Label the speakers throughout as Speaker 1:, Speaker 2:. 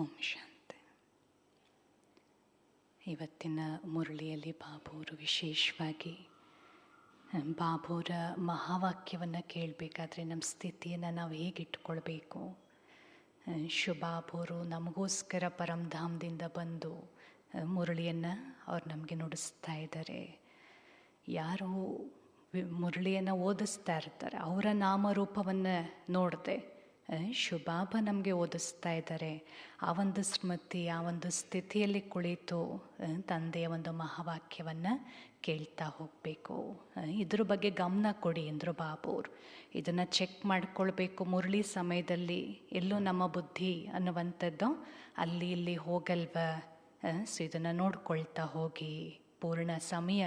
Speaker 1: ಓಂ ಶಾಂತಿ. ಇವತ್ತಿನ ಮುರಳಿಯಲ್ಲಿ ಬಾಬುವರು ವಿಶೇಷವಾಗಿ ಬಾಬುರ ಮಹಾವಾಕ್ಯವನ್ನು ಕೇಳಬೇಕಾದ್ರೆ ನಮ್ಮ ಸ್ಥಿತಿಯನ್ನು ನಾವು ಹೇಗೆ ಇಟ್ಕೊಳ್ಬೇಕು. ಬಾಬುವರು ನಮಗೋಸ್ಕರ ಪರಂಧಾಮದಿಂದ ಬಂದು ಮುರಳಿಯನ್ನು ಅವ್ರು ನಮಗೆ ನುಡಿಸ್ತಾ ಇದ್ದಾರೆ. ಯಾರು ಮುರಳಿಯನ್ನು ಓದಿಸ್ತಾ ಇರ್ತಾರೆ ಅವರ ನಾಮರೂಪವನ್ನು ನೋಡದೆ ಬಾಬ ನಮಗೆ ಓದಿಸ್ತಾ ಇದ್ದಾರೆ. ಆ ಒಂದು ಸ್ಮೃತಿ, ಆ ಒಂದು ಸ್ಥಿತಿಯಲ್ಲಿ ಕುಳಿತು ತಂದೆಯ ಒಂದು ಮಹಾವಾಕ್ಯವನ್ನು ಕೇಳ್ತಾ ಹೋಗಬೇಕು. ಇದ್ರ ಬಗ್ಗೆ ಗಮನ ಕೊಡಿ ಎಂದರು ಬಾಬುವರು. ಇದನ್ನು ಚೆಕ್ ಮಾಡಿಕೊಳ್ಬೇಕು. ಮುರಳಿ ಸಮಯದಲ್ಲಿ ಎಲ್ಲೋ ನಮ್ಮ ಬುದ್ಧಿ ಅನ್ನುವಂಥದ್ದು ಅಲ್ಲಿ ಇಲ್ಲಿ ಹೋಗಲ್ವ. ಸೊ ಇದನ್ನು ನೋಡ್ಕೊಳ್ತಾ ಹೋಗಿ. ಪೂರ್ಣ ಸಮಯ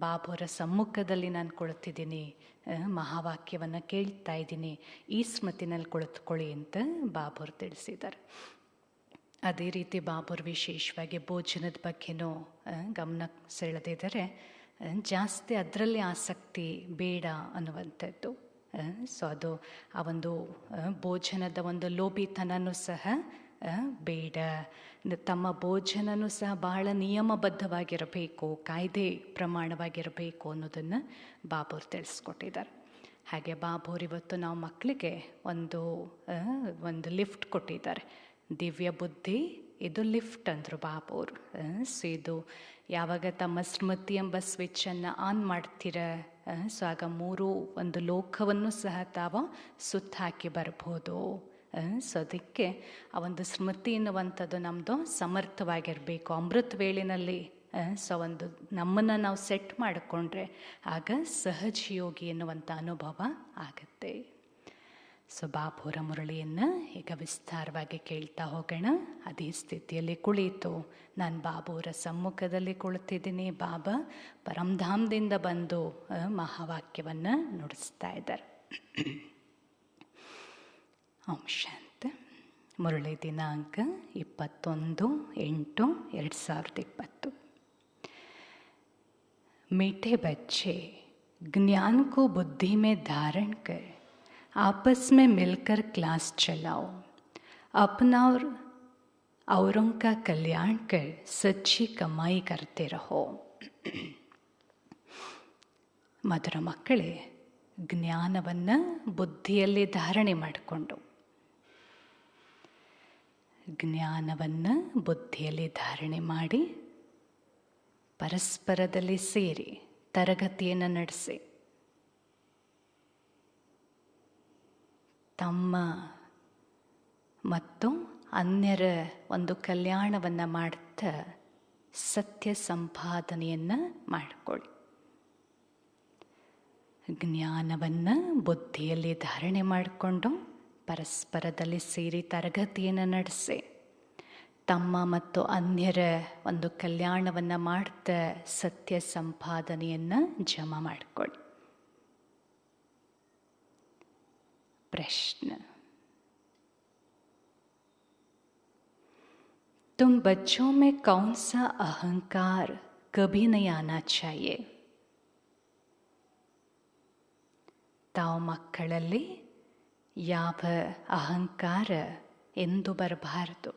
Speaker 1: ಬಾಬುವರ ಸಮ್ಮುಖದಲ್ಲಿ ನಾನು ಕುಳಿತಿದ್ದೀನಿ, ಮಹಾವಾಕ್ಯವನ್ನು ಕೇಳ್ತಾ ಇದ್ದೀನಿ, ಈ ಸ್ಮೃತಿನಲ್ಲಿ ಕುಳಿತುಕೊಳ್ಳಿ ಅಂತ ಬಾಬುರು ತಿಳಿಸಿದ್ದಾರೆ. ಅದೇ ರೀತಿ ಬಾಬುರು ವಿಶೇಷವಾಗಿ ಭೋಜನದ ಬಗ್ಗೆನೂ ಗಮನ ಸೆಳೆದಿದ್ದಾರೆ. ಜಾಸ್ತಿ ಅದರಲ್ಲಿ ಆಸಕ್ತಿ ಬೇಡ ಅನ್ನುವಂಥದ್ದು. ಸೊ ಅದು ಆ ಒಂದು ಭೋಜನದ ಒಂದು ಲೋಭಿತನೂ ಸಹ ಬೇಡ. ತಮ್ಮ ಭೋಜನನೂ ಸಹ ಬಹಳ ನಿಯಮಬದ್ಧವಾಗಿರಬೇಕು, ಕಾಯ್ದೆ ಪ್ರಮಾಣವಾಗಿರಬೇಕು ಅನ್ನೋದನ್ನು ಬಾಬುರು ತಿಳಿಸ್ಕೊಟ್ಟಿದ್ದಾರೆ. ಹಾಗೆ ಬಾಬುರು ಇವತ್ತು ನಾವು ಮಕ್ಕಳಿಗೆ ಒಂದು ಲಿಫ್ಟ್ ಕೊಟ್ಟಿದ್ದಾರೆ. ದಿವ್ಯ ಬುದ್ಧಿ ಇದು ಲಿಫ್ಟ್ ಅಂದರು ಬಾಬುರು. ಸೊ ಇದು ಯಾವಾಗ ತಮ್ಮ ಸ್ಮೃತಿ ಎಂಬ ಸ್ವಿಚ್ಚನ್ನು ಆನ್ ಮಾಡ್ತೀರ, ಸೊ ಆಗ ಒಂದು ಲೋಕವನ್ನು ಸಹ ತಾವು ಸುತ್ತಾಕಿ ಬರ್ಬೋದು. ಸೊ ಅದಕ್ಕೆ ಆ ಒಂದು ಸ್ಮೃತಿ ಎನ್ನುವಂಥದ್ದು ನಮ್ಮದು ಸಮರ್ಥವಾಗಿರಬೇಕು. ಅಮೃತ ವೇಳೆಯಲ್ಲಿ ನಮ್ಮನ್ನು ನಾವು ಸೆಟ್ ಮಾಡಿಕೊಂಡ್ರೆ ಆಗ ಸಹಜ ಯೋಗಿ ಎನ್ನುವಂಥ ಅನುಭವ ಆಗುತ್ತೆ. ಸೊ ಬಾಬುರ ಮುರಳಿಯನ್ನು ಈಗ ವಿಸ್ತಾರವಾಗಿ ಕೇಳ್ತಾ ಹೋಗೋಣ. ಅದೇ ಸ್ಥಿತಿಯಲ್ಲಿ ಕುಳಿತು ನಾನು ಬಾಬುರ ಸಮ್ಮುಖದಲ್ಲಿ ಕುಳಿತಿದ್ದೀನಿ. ಬಾಬಾ ಪರಂಧಾಮದಿಂದ ಬಂದು ಮಹಾವಾಕ್ಯವನ್ನು ನುಡಿಸ್ತಾ ಇದ್ದಾರೆ. ಓಂ ಶಾಂತಿ. ಮುರಳಿ ದಿನಾಂಕ 21/8/2020. मीठे बच्चे, ज्ञान को बुद्धि में धारण कर आपस में मिलकर क्लास चलाओ. अपना और औरों का कल्याण कर सच्ची कमाई करते रहो. ಮಧುರ ಮಕ್ಕಳೇ, ಜ್ಞಾನವನ್ನು ಬುದ್ಧಿಯಲ್ಲಿ ಧಾರಣೆ ಮಾಡಿಕೊಂಡು ಮಾಡಿ ಪರಸ್ಪರದಲ್ಲಿ ಸೇರಿ ತರಗತಿಯನ್ನು ನಡೆಸಿ ತಮ್ಮ ಮತ್ತು ಅನ್ಯರ ಒಂದು ಕಲ್ಯಾಣವನ್ನು ಮಾಡುತ್ತಾ ಸತ್ಯ ಸಂಪಾದನೆಯನ್ನು ಮಾಡಿಕೊಳ್ಳಿ. ಜ್ಞಾನವನ್ನು ಬುದ್ಧಿಯಲ್ಲಿ ಧಾರಣೆ ಮಾಡಿಕೊಂಡು ಪರಸ್ಪರದಲ್ಲಿ ಸೇರಿ ತರಗತಿಯನ್ನು ನಡೆಸಿ ತಮ್ಮ ಮತ್ತು ಅನ್ಯರ ಒಂದು ಕಲ್ಯಾಣವನ್ನು ಮಾಡ್ತಾ ಸತ್ಯ ಸಂಪಾದನೆಯನ್ನು ಜಮಾ ಮಾಡಿಕೊಳ್ಳಿ. ಪ್ರಶ್ನೆ: तुम बच्चों में कौन सा अहंकार कभी नहीं आना चाहिए? ತಾವು ಮಕ್ಕಳಲ್ಲಿ ಯಾವ ಅಹಂಕಾರ ಎಂದು ಬರಬಾರದು.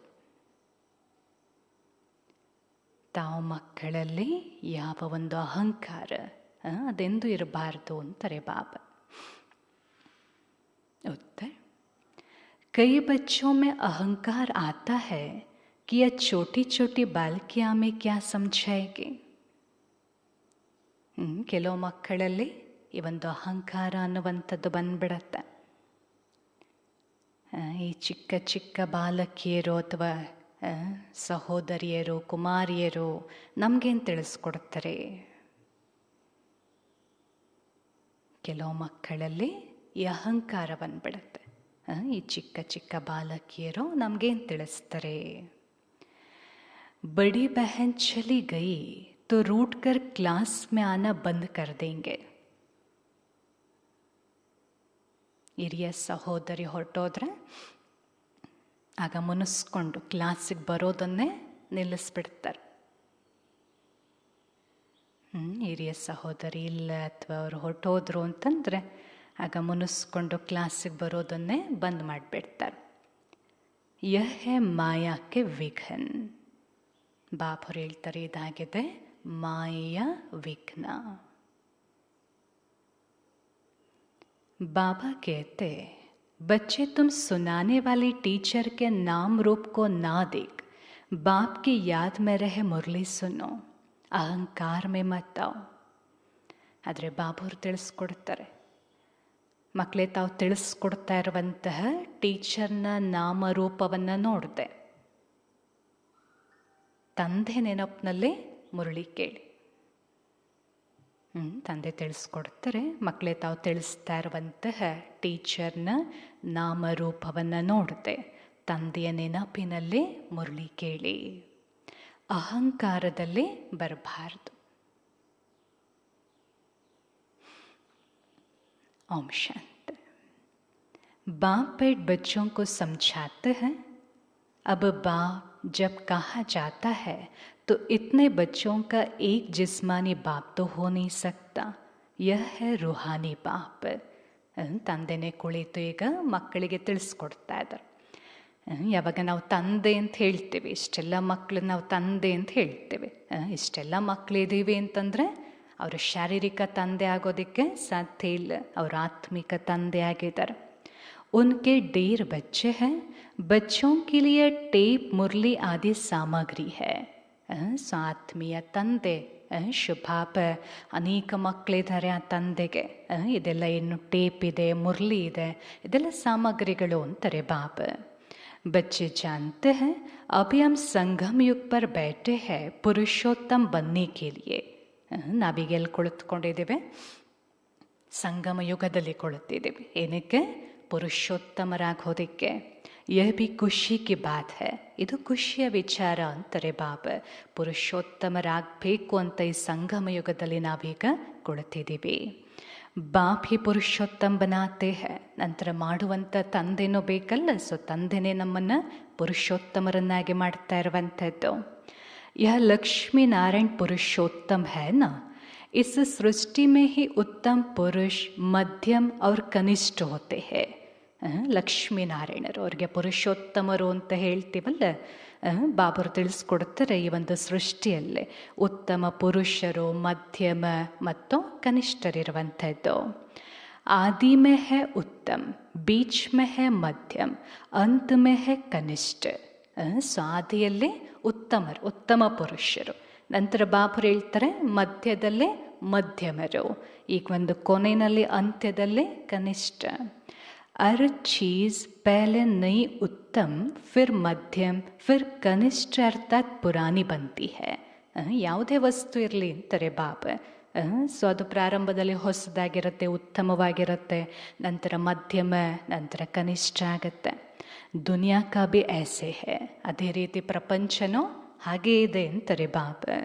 Speaker 1: ತಾವು ಮಕ್ಕಳಲ್ಲಿ ಯಾವ ಒಂದು ಅಹಂಕಾರ ಅದೆಂದು ಇರಬಾರ್ದು ಅಂತಾರೆ ಬಾಬಾ. उत्तर: कई बच्चों में अहंकार आता है कि यह छोटी छोटी बालकियां में क्या समझाएगी. ಕೆಲವು ಮಕ್ಕಳಲ್ಲಿ ಈ ಒಂದು ಅಹಂಕಾರ ಅನ್ನುವಂಥದ್ದು ಬಂದ್ಬಿಡತ್ತೆ. ಈ ಚಿಕ್ಕ ಚಿಕ್ಕ ಬಾಲಕಿಯರು ಅಥವಾ ಸಹೋದರಿಯರು, ಕುಮಾರಿಯರು ನಮಗೇನು ತಿಳಿಸ್ಕೊಡ್ತಾರೆ. ಕೆಲವು ಮಕ್ಕಳಲ್ಲಿ ಈ ಅಹಂಕಾರ ಬಂದ್ಬಿಡತ್ತೆ. ಈ ಚಿಕ್ಕ ಚಿಕ್ಕ ಬಾಲಕಿಯರು ನಮಗೇನು ತಿಳಿಸ್ತಾರೆ. बड़ी बहन चली गई तो रूठ कर क्लास में आना बंद कर देंगे. ಹಿರಿಯ ಸಹೋದರಿ ಹೊರಟೋದ್ರೆ ಆಗ ಮುನಿಸ್ಕೊಂಡು ಕ್ಲಾಸಿಗೆ ಬರೋದನ್ನೇ ನಿಲ್ಲಿಸ್ಬಿಡ್ತಾರೆ. ಹಿರಿಯ ಸಹೋದರಿ ಇಲ್ಲ ಅಥವಾ ಅವರು ಹೊರಟೋದ್ರು ಅಂತಂದರೆ ಆಗ ಮುನಿಸ್ಕೊಂಡು ಕ್ಲಾಸಿಗೆ ಬರೋದನ್ನೇ ಬಂದ್ ಮಾಡಿಬಿಡ್ತಾರೆ. यह है माया के विघ्न. ಬಾಪ್ ಅವರು ಹೇಳ್ತಾರೆ ಇದಾಗಿದೆ ಮಾಯೆಯ ವಿಘ್ನ. बाबा कहते बच्चे तुम सुनाने वाली टीचर के नाम रूप को ना देख बाप की याद में रहे मुरली सुनो अहंकार में मत आओ. ಆದರೆ ಬಾಬಾವರು ತಿಳಿಸ್ಕೊಡ್ತಾರೆ, ಮಕ್ಕಳೇ ತಾವು ತಿಳಿಸ್ಕೊಡ್ತಾ ಇರುವಂತಹ ಟೀಚರ್ನ ನಾಮರೂಪವನ್ನು ನೋಡಿದೆ, ತಂದೆ ನೆನಪಿನಲ್ಲಿ ಮುರಳಿ ಕೇಳಿ. ತಂದೆ ತಿಳಿಸ್ಕೊಡ್ತಾರೆ, ಮಕ್ಕಳೇ ತಾವು ತಿಳಿಸ್ತಾ ಇರುವಂತಹ ಟೀಚರ್ನ ನಾಮರೂಪವನ್ನು ನೋಡಿದೆ, ತಂದೆಯ ನೆನಪಿನಲ್ಲಿ ಮುರಳಿ ಕೇಳಿ. ಅಹಂಕಾರದಲ್ಲಿ ಬರಬಾರ್ದು. ओम शांति. बाप पेट बच्चों को समझाते हैं. अब बाप जब कहा जाता है तो इतने बच्चों का एक जिस्मानी बाप तो हो नहीं सकता, यह है रूहानी बाप. ತಂದೆನೇ ಕುಳಿತು ಈಗ ಮಕ್ಕಳಿಗೆ ತಿಳಿಸ್ಕೊಡ್ತಾ ಇದ್ದಾರೆ. ಯಾವಾಗ ನಾವು ತಂದೆ ಅಂತ ಹೇಳ್ತೇವೆ, ಇಷ್ಟೆಲ್ಲ ಮಕ್ಕಳು ನಾವು ತಂದೆ ಅಂತ ಹೇಳ್ತೇವೆ, ಇಷ್ಟೆಲ್ಲ ಮಕ್ಕಳಿದ್ದೀವಿ ಅಂತಂದರೆ ಅವರ ಶಾರೀರಿಕ ತಂದೆ ಆಗೋದಕ್ಕೆ ಸಾಧ್ಯ ಇಲ್ಲ, ಅವರ ಆತ್ಮಿಕ ತಂದೆ ಆಗಿದ್ದಾರೆ. उनके ढेर बच्चे हैं, बच्चों के लिए टेप मुरली आदि सामग्री है. ಆತ್ಮೀಯ ತಂದೆ ಶುಭಾಪ ಅನೇಕ ಮಕ್ಕಳಿದ್ದಾರೆ ಆ ತಂದೆಗೆ. ಇದೆಲ್ಲ ಏನು ಟೇಪ್ ಇದೆ, ಮುರಳಿ ಇದೆ, ಇದೆಲ್ಲ ಸಾಮಗ್ರಿಗಳು ಅಂತಾರೆ ಬಾಪ. बच्चे जानते हैं अभी हम संगम युग पर बैठे हैं पुरुषोत्तम बनने के लिए. ನಾವೀಗ ಎಲ್ಲಿ ಕುಳಿತುಕೊಂಡಿದ್ದೇವೆ? ಸಂಗಮ ಯುಗದಲ್ಲಿ ಕುಳಿತಿದ್ದೇವೆ. ಏನಕ್ಕೆ? ಪುರುಷೋತ್ತಮರಾಗೋದಕ್ಕೆ. ಯಹ ಭಿ ಖುಷಿ ಕಿ ಬಾತ್ ಹೈ, ಇದು ಖುಷಿಯ ವಿಚಾರ ಅಂತಾರೆ ಬಾಬಾ. ಪುರುಷೋತ್ತಮರಾಗಬೇಕು ಅಂತ ಈ ಸಂಗಮ ಯುಗದಲ್ಲಿ ನಾವೀಗ ಕುಳಿತಿದ್ದೀವಿ. ಬಾಪ್ ಹಿ ಪುರುಷೋತ್ತಮ ಬನಾತೆ ಹೈ. ನಂತರ ಮಾಡುವಂಥ ತಂದೆನೂ ಬೇಕಲ್ಲ, ಸೊ ತಂದೆನೇ ನಮ್ಮನ್ನು ಪುರುಷೋತ್ತಮರನ್ನಾಗಿ ಮಾಡ್ತಾ ಇರುವಂಥದ್ದು. यह लक्ष्मी नारायण पुरुषोत्तम है ना, इस सृष्टि में ही उत्तम पुरुष मध्यम और कनिष्ठ होते हैं. ಲಕ್ಷ್ಮೀನಾರಾಯಣರು ಅವ್ರಿಗೆ ಪುರುಷೋತ್ತಮರು ಅಂತ ಹೇಳ್ತೀವಲ್ಲ, ಬಾಬರು ತಿಳಿಸ್ಕೊಡ್ತಾರೆ ಈ ಒಂದು ಸೃಷ್ಟಿಯಲ್ಲೇ ಉತ್ತಮ ಪುರುಷರು, ಮಧ್ಯಮ ಮತ್ತು ಕನಿಷ್ಠರಿರುವಂಥದ್ದು. आदि में है उत्तम, बीच में है मध्यम, अंत में है कनिष्ठ. ಆದಿಯಲ್ಲಿ ಉತ್ತಮರು, ಉತ್ತಮ ಪುರುಷರು, ನಂತರ ಬಾಬರು ಹೇಳ್ತಾರೆ ಮಧ್ಯದಲ್ಲೇ ಮಧ್ಯಮರು, ಈಗ ಒಂದು ಕೊನೆಯಲ್ಲಿ ಅಂತ್ಯದಲ್ಲೇ ಕನಿಷ್ಠ. हर चीज़ पहले नई उत्तम, फिर मध्यम, फिर कनिष्ठ अर्थात पुरानी बनती है. ಯಾವುದೇ ವಸ್ತು ಇರಲಿ ಅಂತಾರೆ ಬಾಬಾ. ಸೊ ಅದು ಪ್ರಾರಂಭದಲ್ಲಿ ಹೊಸದಾಗಿರುತ್ತೆ, ಉತ್ತಮವಾಗಿರುತ್ತೆ, ನಂತರ ಮಧ್ಯಮ, ನಂತರ ಕನಿಷ್ಠ ಆಗುತ್ತೆ. ದುನಿಯಾ ಕಾ ಭಿ ಐಸೆ ಹೈ, ಅದೇ ರೀತಿ ಪ್ರಪಂಚನೂ ಹಾಗೇ ಇದೆ ಅಂತಾರೆ ಬಾಬಾ.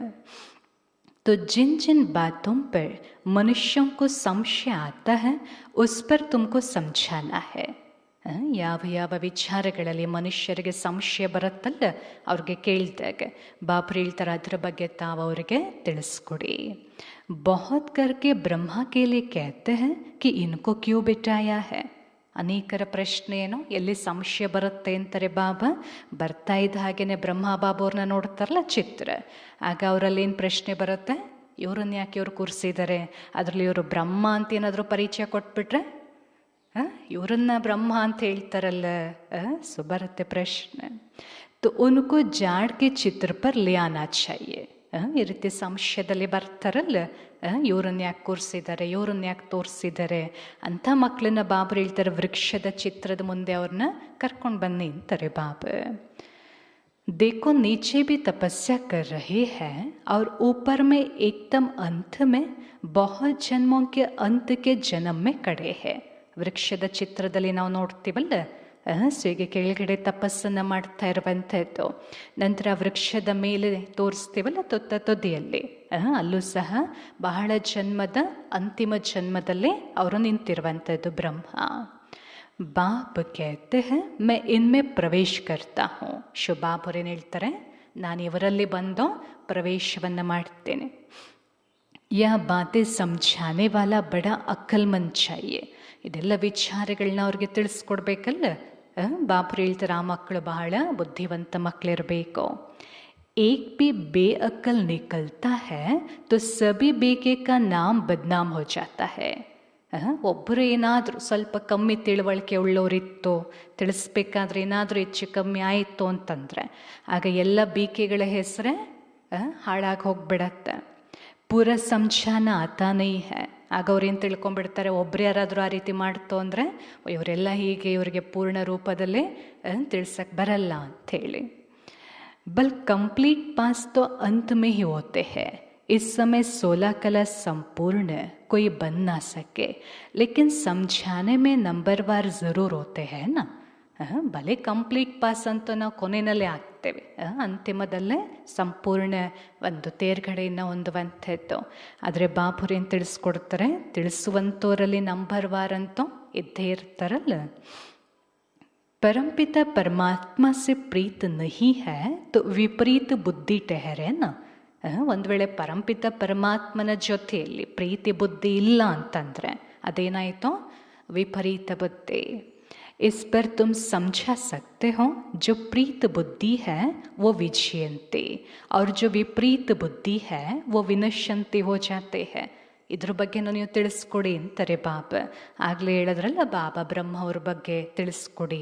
Speaker 1: तो जिन जिन बातों पर मनुष्यों को संशय आता है उस पर तुमको समझाना है. ಯಾವ ಯಾವ ವಿಚಾರಗಳಲ್ಲಿ ಮನುಷ್ಯರಿಗೆ ಸಂಶಯ ಬರುತ್ತಲ್ಲ ಅವ್ರಿಗೆ ಕೇಳಿದಾಗ ಬಾಬ್ರು ಹೇಳ್ತಾರೆ ಅದರ ಬಗ್ಗೆ ತಾವು ಅವರಿಗೆ ತಿಳಿಸ್ಕೊಡಿ. ಬಹುತ್ ಕರ್ಕೆ ಬ್ರಹ್ಮ के लिए कहते हैं कि इनको क्यों बिठाया है. ಅನೇಕರ ಪ್ರಶ್ನೆ ಏನು, ಎಲ್ಲಿ ಸಂಶಯ ಬರುತ್ತೆ ಅಂತಾರೆ ಬಾಬಾ. ಬರ್ತಾ ಇದ್ದ ಹಾಗೇನೆ ಬ್ರಹ್ಮ ಬಾಬಾ ಅವ್ರನ್ನ ನೋಡ್ತಾರಲ್ಲ ಚಿತ್ರ, ಆಗ ಅವರಲ್ಲಿ ಏನು ಪ್ರಶ್ನೆ ಬರುತ್ತೆ, ಇವ್ರನ್ನ ಯಾಕೆ ಇವ್ರು ಕೂರಿಸಿದ್ದಾರೆ, ಅದರಲ್ಲಿ ಇವರು ಬ್ರಹ್ಮ ಅಂತ ಏನಾದರೂ ಪರಿಚಯ ಕೊಟ್ಬಿಟ್ರೆ ಇವರನ್ನ ಬ್ರಹ್ಮ ಅಂತ ಹೇಳ್ತಾರಲ್ಲ, ಸೊ ಬರುತ್ತೆ ಪ್ರಶ್ನೆ. तो उनको जाड़ के चित्र पर ले आना चाहिए. ಈ ರೀತಿ ಸಂಶಯದಲ್ಲಿ ಬರ್ತಾರಲ್ಲ, ಇವ್ರನ್ನ ಯಾಕೆ ಕೂರಿಸಿದ್ದಾರೆ, ಇವ್ರನ್ನ ಯಾಕೆ ತೋರಿಸಿದ್ದಾರೆ ಅಂಥ ಮಕ್ಕಳನ್ನ ಬಾಬರು ಹೇಳ್ತಾರೆ ವೃಕ್ಷದ ಚಿತ್ರದ ಮುಂದೆ ಅವ್ರನ್ನ ಕರ್ಕೊಂಡು ಬನ್ನಿ ಅಂತಾರೆ ಬಾಬಾ. देखो नीचे भी तपस्या कर रहे हैं और ऊपर में एकदम अंत में बहुत जन्मों के अंत के जन्म में खड़े हैं. ವೃಕ್ಷದ ಚಿತ್ರದಲ್ಲಿ ನಾವು ನೋಡ್ತೀವಲ್ಲ, ಸೊ ಈಗ ಕೆಳಗಡೆ ತಪಸ್ಸನ್ನು ಮಾಡ್ತಾ ಇರುವಂಥದ್ದು, ನಂತರ ವೃಕ್ಷದ ಮೇಲೆ ತೋರಿಸ್ತೀವಲ್ಲ ತುದಿಯಲ್ಲಿ, ಅಲ್ಲೂ ಸಹ ಬಹಳ ಜನ್ಮದ ಅಂತಿಮ ಜನ್ಮದಲ್ಲೇ ಅವರು ನಿಂತಿರುವಂಥದ್ದು ಬ್ರಹ್ಮ. ಬಾಪ್ कहते हैं मैं इनमें प्रवेश करता हूँ. ಬಾಬ್ ಅವ್ರೇನು ಹೇಳ್ತಾರೆ, ನಾನು ಇವರಲ್ಲಿ ಬಂದು ಪ್ರವೇಶವನ್ನು ಮಾಡ್ತೇನೆ. ಯಾ ಬಾತೆ ಸಮझाने वाला बड़ा अक्लमंद चाहिए. ಇದೆಲ್ಲ ವಿಚಾರಗಳನ್ನ ಅವ್ರಿಗೆ ತಿಳಿಸ್ಕೊಡ್ಬೇಕಲ್ಲ, ಬಾಪುರು ಹೇಳ್ತಾರೆ ಆ ಮಕ್ಕಳು ಬಹಳ ಬುದ್ಧಿವಂತ ಮಕ್ಕಳಿರಬೇಕು. एक भी बेअक्ल निकलता है तो सभी बेके का नाम बदनाम हो जाता है. ಒಬ್ಬರು ಏನಾದರೂ ಸ್ವಲ್ಪ ಕಮ್ಮಿ ತಿಳುವಳಿಕೆ ಉಳ್ಳವರಿತ್ತು, ತಿಳಿಸ್ಬೇಕಾದ್ರೆ ಏನಾದರೂ ಹೆಚ್ಚು ಕಮ್ಮಿ ಆಯಿತು ಅಂತಂದರೆ ಆಗ ಎಲ್ಲ ಬೀಕೆಗಳ ಹೆಸರೇ ಹಾಳಾಗಿ ಹೋಗ್ಬಿಡತ್ತೆ. ಪೂರ ಸಂಚಾನ ಆತಾನೇ ಹೇ. ಆಗ ಅವ್ರೇನು ತಿಳ್ಕೊಂಡ್ಬಿಡ್ತಾರೆ, ಒಬ್ರು ಯಾರಾದರೂ ಆ ರೀತಿ ಮಾಡ್ತು ಅಂದರೆ ಇವರೆಲ್ಲ ಹೀಗೆ, ಇವರಿಗೆ ಪೂರ್ಣ ರೂಪದಲ್ಲಿ ತಿಳ್ಸಕ್ಕೆ ಬರಲ್ಲ ಅಂಥೇಳಿ. बल कंप्लीट पास तो अंत में ही होते हैं. इस समय 16 कला संपूर्ण कोई बन ना सके, लेकिन समझाने में नंबरवार ज़रूर होते हैं ना. ಭಲೆ ಕಂಪ್ಲೀಟ್ ಪಾಸ್ ಅಂತೂ ನಾವು ಕೊನೆಯಲ್ಲೇ ಆಗ್ತೇವೆ, ಅಂತಿಮದಲ್ಲೇ ಸಂಪೂರ್ಣ ಒಂದು ತೇರ್ಗಡೆಯನ್ನು ಹೊಂದುವಂಥದ್ದು. ಆದರೆ ಬಾಪುರು ಏನು ತಿಳಿಸ್ಕೊಡ್ತಾರೆ, ತಿಳಿಸುವಂಥವರಲ್ಲಿ ನಂಬರ್ ವಾರ್ ಅಂತೂ ಇದ್ದೇ ಇರ್ತಾರಲ್ಲ. परमपिता परमात्मा से प्रीत नहीं है तो ವಿಪರೀತ ಬುದ್ಧಿ ठहरे ना. ಒಂದು ವೇಳೆ ಪರಂಪಿತ ಪರಮಾತ್ಮನ ಜೊತೆಯಲ್ಲಿ ಪ್ರೀತಿ ಬುದ್ಧಿ ಇಲ್ಲ ಅಂತಂದರೆ ಅದೇನಾಯಿತು, ವಿಪರೀತ ಬುದ್ಧಿ. इस पर तुम समझा सकते हो जो प्रीत बुद्धि है वो विजयंती और जो विपरीत बुद्धि है वो विनश्यंती हो जाते हैं. ಇದ್ರ ಬಗ್ಗೆನೂ ನೀವು ತಿಳಿಸ್ಕೊಡಿ ಅಂತಾರೆ ಬಾಬಾ. ಆಗಲೇ ಹೇಳಿದ್ರಲ್ಲ ಬಾಬಾ ಬ್ರಹ್ಮ ಅವ್ರ ಬಗ್ಗೆ ತಿಳಿಸ್ಕೊಡಿ,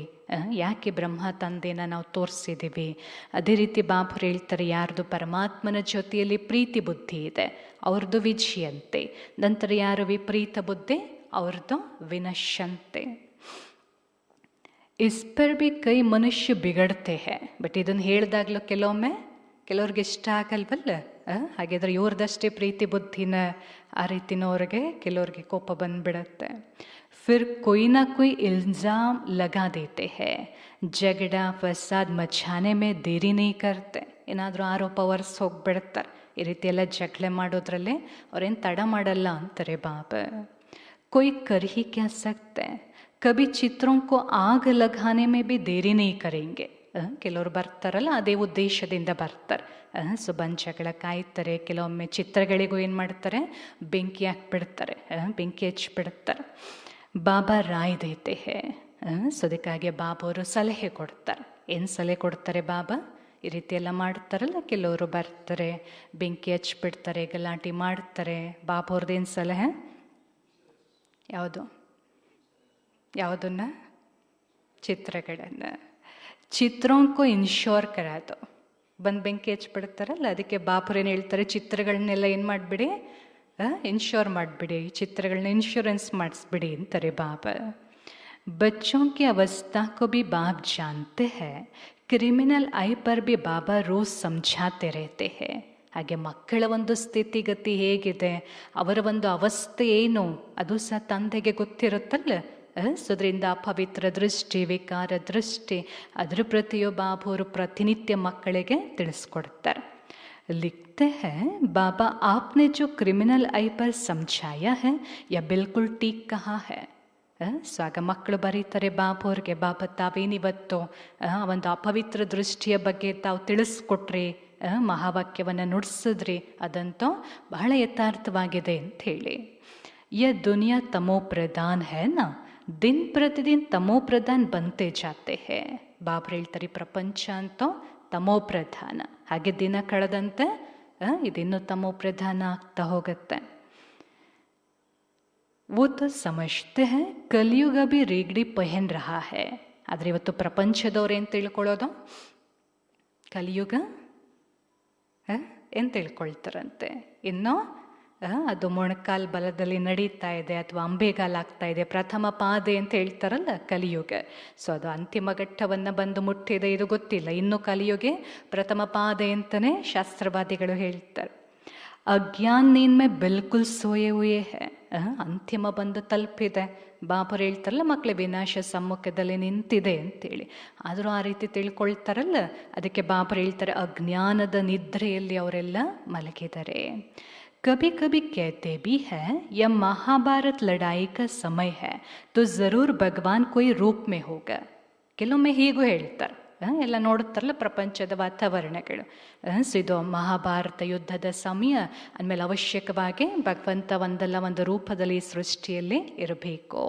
Speaker 1: ಯಾಕೆ ಬ್ರಹ್ಮ ತಂದೆನ ನಾವು ತೋರಿಸಿದ್ದೀವಿ. ಅದೇ ರೀತಿ ಬಾಬರು ಹೇಳ್ತಾರೆ, ಯಾರ್ದು ಪರಮಾತ್ಮನ ಜೊತೆಯಲ್ಲಿ ಪ್ರೀತಿ ಬುದ್ಧಿ ಇದೆ ಅವ್ರದ್ದು ವಿಜಯಂತೆ, ನಂತರ ಯಾರು ವಿಪರೀತ ಬುದ್ಧಿ ಅವ್ರದ್ದು ವಿನಶ್ಯಂತೆ. ಇಸ್ ಪರ್ ಬಿ ಕೈ ಮನುಷ್ಯ ಬಿಗಡ್ತೆ ಹೇ. ಬಟ್ ಇದನ್ನು ಹೇಳಿದಾಗಲೂ ಕೆಲವ್ರಿಗೆ ಇಷ್ಟ ಆಗಲ್ವಲ್ಲ. ಹಾಗಿದ್ರೆ ಇವ್ರದಷ್ಟೇ ಪ್ರೀತಿ ಬುದ್ಧಿನ ಆ ರೀತಿನವ್ರಿಗೆ ಕೆಲವ್ರಿಗೆ ಕೋಪ ಬಂದ್ಬಿಡತ್ತೆ. ಫಿರ್ ಕೊಯ್ ನಾ ಕೊಯ್ ಇಲ್ಜಾಮ್ ಲಗಾ ದೇತೆ ಹೇ. ಜಗಡ ಫಸಾದ್ ಮಚಾನೆ ಮೇ ದೇರಿ ನೈ ಕರ್ತೆ. ಏನಾದರೂ ಆರೋಪ ಹೊರ್ಸ್ ಹೋಗ್ಬಿಡ್ತಾರೆ. ಈ ರೀತಿ ಎಲ್ಲ ಜಗಳ ಮಾಡೋದ್ರಲ್ಲೇ ಅವ್ರೇನು ತಡ ಮಾಡಲ್ಲ ಅಂತಾರೆ ಬಾಬಾ. ಕೊಯ್ ಕರ್ ಹಿ ಕ್ಯಾ ಸಕ್ತೆ, ಕಭಿ ಚಿತ್ರೋं को आग लगाने में भी देरी नहीं करेंगे. ಕೆಲವರು ಬರ್ತಾರಲ್ಲ ಅದೇ ಉದ್ದೇಶದಿಂದ ಬರ್ತಾರೆ. ಸುಬನ್ ಜಗಳ ಕಾಯ್ತಾರೆ. ಕೆಲವೊಮ್ಮೆ ಚಿತ್ರಗಳಿಗೂ ಏನು ಮಾಡ್ತಾರೆ, ಬೆಂಕಿ ಹಾಕ್ಬಿಡ್ತಾರೆ, ಬೆಂಕಿ ಹಚ್ಚಿಬಿಡ್ತಾರೆ. ಬಾಬಾ ರಾಯ್ ದೇತೆ ಹೇ. ಸೊ ಅದಕ್ಕಾಗಿ ಬಾಬಾವರು ಸಲಹೆ ಕೊಡ್ತಾರೆ. ಏನು ಸಲಹೆ ಕೊಡ್ತಾರೆ ಬಾಬಾ? ಈ ರೀತಿ ಎಲ್ಲ ಮಾಡ್ತಾರಲ್ಲ, ಕೆಲವರು ಬರ್ತಾರೆ, ಬೆಂಕಿ ಹಚ್ಬಿಡ್ತಾರೆ, ಗಲಾಟೆ ಮಾಡ್ತಾರೆ. ಬಾಬಾವ್ರದ್ದೇನು ಸಲಹೆ? ಯಾವುದನ್ನು? ಚಿತ್ರಗಳನ್ನು. ಚಿತ್ರೋಂಕೋ ಇನ್ಶೋರ್ ಕರಾದು. ಬಂದು ಬೆಂಕಿ ಹಚ್ಬಿಡ್ತಾರಲ್ಲ, ಅದಕ್ಕೆ ಬಾಪುರೇನು ಹೇಳ್ತಾರೆ, ಚಿತ್ರಗಳನ್ನೆಲ್ಲ ಏನು ಮಾಡಿಬಿಡಿ, ಇನ್ಶೋರ್ ಮಾಡಿಬಿಡಿ, ಚಿತ್ರಗಳನ್ನ ಇನ್ಶೂರೆನ್ಸ್ ಮಾಡಿಸ್ಬಿಡಿ ಅಂತಾರೆ ಬಾಬಾ. बच्चों की अवस्था को भी बाप जानते हैं. ಕ್ರಿಮಿನಲ್ ಐ ಪರ್ ಬಿ ಬಾಬಾ ರೋಸ್ ಸಮझाते रहते हैं. ಹಾಗೆ ಮಕ್ಕಳ ಒಂದು ಸ್ಥಿತಿಗತಿ ಹೇಗಿದೆ, ಅವರ ಒಂದು ಅವಸ್ಥೆ ಏನು, ಅದು ಸಹ ತಂದೆಗೆ ಗೊತ್ತಿರುತ್ತಲ್ಲ. ಸೊ ಅದರಿಂದ ಅಪವಿತ್ರ ದೃಷ್ಟಿ, ವಿಕಾರ ದೃಷ್ಟಿ, ಅದರ ಪ್ರತಿಯೋ ಬಾಬುವರು ಪ್ರತಿನಿತ್ಯ ಮಕ್ಕಳಿಗೆ ತಿಳಿಸ್ಕೊಡ್ತಾರೆ. लिखते हैं बाबा आपने जो क्रिमिनल आई पर समझाया है या बिल्कुल ठीक कहा है. ಸೊ ಆಗ ಮಕ್ಕಳು ಬರೀತಾರೆ ಬಾಬುವ್ರಿಗೆ, ಬಾಬಾ ತಾವೇನಿವತ್ತು ಒಂದು ಅಪವಿತ್ರ ದೃಷ್ಟಿಯ ಬಗ್ಗೆ ತಾವು ತಿಳಿಸ್ಕೊಟ್ರಿ, ಮಹಾವಾಕ್ಯವನ್ನು ನುಡಿಸಿದ್ರಿ, ಅದಂತೂ ಬಹಳ ಯಥಾರ್ಥವಾಗಿದೆ ಅಂಥೇಳಿ. ಯ ದುನಿಯಾ ತಮೋ ಪ್ರಧಾನ್ ಹೇ ನಾ, ದಿನ ಪ್ರತಿದಿನ ತಮೋ ಪ್ರಧಾನ್ ಬಂತೆ ಜಾತೆ ಹೇ. ಬಾಬ್ರು ಹೇಳ್ತಾರೆ, ಪ್ರಪಂಚ ಅಂತೂ ತಮೋ ಪ್ರಧಾನ, ಹಾಗೆ ದಿನ ಕಳೆದಂತೆ ಇದಿನ್ನೂ ತಮೋ ಪ್ರಧಾನ ಆಗ್ತಾ ಹೋಗುತ್ತೆ. वो तो समझते हैं कलयुग भी रेगड़ी पहन रहा है. ಆದರೆ ಇವತ್ತು ಪ್ರಪಂಚದವ್ರು ಏನು ತಿಳ್ಕೊಳ್ಳೋದು, ಕಲಿಯುಗ ಏನು ತಿಳ್ಕೊಳ್ತಾರಂತೆ, ಇನ್ನೂ ಅದು ಮೊಣಕಾಲ್ ಬಲದಲ್ಲಿ ನಡೀತಾ ಇದೆ ಅಥವಾ ಅಂಬೆಗಾಲ್ ಆಗ್ತಾ ಇದೆ, ಪ್ರಥಮ ಪಾದೆ ಅಂತ ಹೇಳ್ತಾರಲ್ಲ ಕಲಿಯುಗ. ಸೊ ಅದು ಅಂತಿಮ ಘಟ್ಟವನ್ನು ಬಂದು ಮುಟ್ಟಿದೆ, ಇದು ಗೊತ್ತಿಲ್ಲ. ಇನ್ನು ಕಲಿಯುಗೆ ಪ್ರಥಮ ಪಾದೆ ಅಂತಲೇ ಶಾಸ್ತ್ರವಾದಿಗಳು ಹೇಳ್ತಾರೆ. ಅಜ್ಞಾನ್ ನೀನ್ ಮೇ ಬಿಲ್ಕುಲ್ ಸೋಯೆ ಹುಯೆ ಹೇ. ಅಂತಿಮ ಬಂದು ತಲುಪಿದೆ. ಬಾಬರು ಹೇಳ್ತಾರಲ್ಲ, ಮಕ್ಕಳ ವಿನಾಶ ಸಮ್ಮುಖದಲ್ಲಿ ನಿಂತಿದೆ ಅಂತೇಳಿ. ಆದರೂ ಆ ರೀತಿ ತಿಳ್ಕೊಳ್ತಾರಲ್ಲ, ಅದಕ್ಕೆ ಬಾಬರು ಹೇಳ್ತಾರೆ, ಅಜ್ಞಾನದ ನಿದ್ರೆಯಲ್ಲಿ ಅವರೆಲ್ಲ ಮಲಗಿದ್ದಾರೆ. ಕಭಿ ಕಭಿ कहते भी है यह महाभारत लड़ाई का समय है तो जरूर भगवान कोई रूप में होगा. ಕೆಲವೊಮ್ಮೆ ಹೀಗೂ ಹೇಳ್ತಾರೆ, ಎಲ್ಲ ನೋಡುತ್ತಾರಲ್ಲ ಪ್ರಪಂಚದ ವಾತಾವರಣಗಳು. ಸೊ ಇದು ಮಹಾಭಾರತ ಯುದ್ಧದ ಸಮಯ ಅಂದಮೇಲೆ ಅವಶ್ಯಕವಾಗಿ ಭಗವಂತ ಒಂದಲ್ಲ ಒಂದು ರೂಪದಲ್ಲಿ ಸೃಷ್ಟಿಯಲ್ಲಿ ಇರಬೇಕು.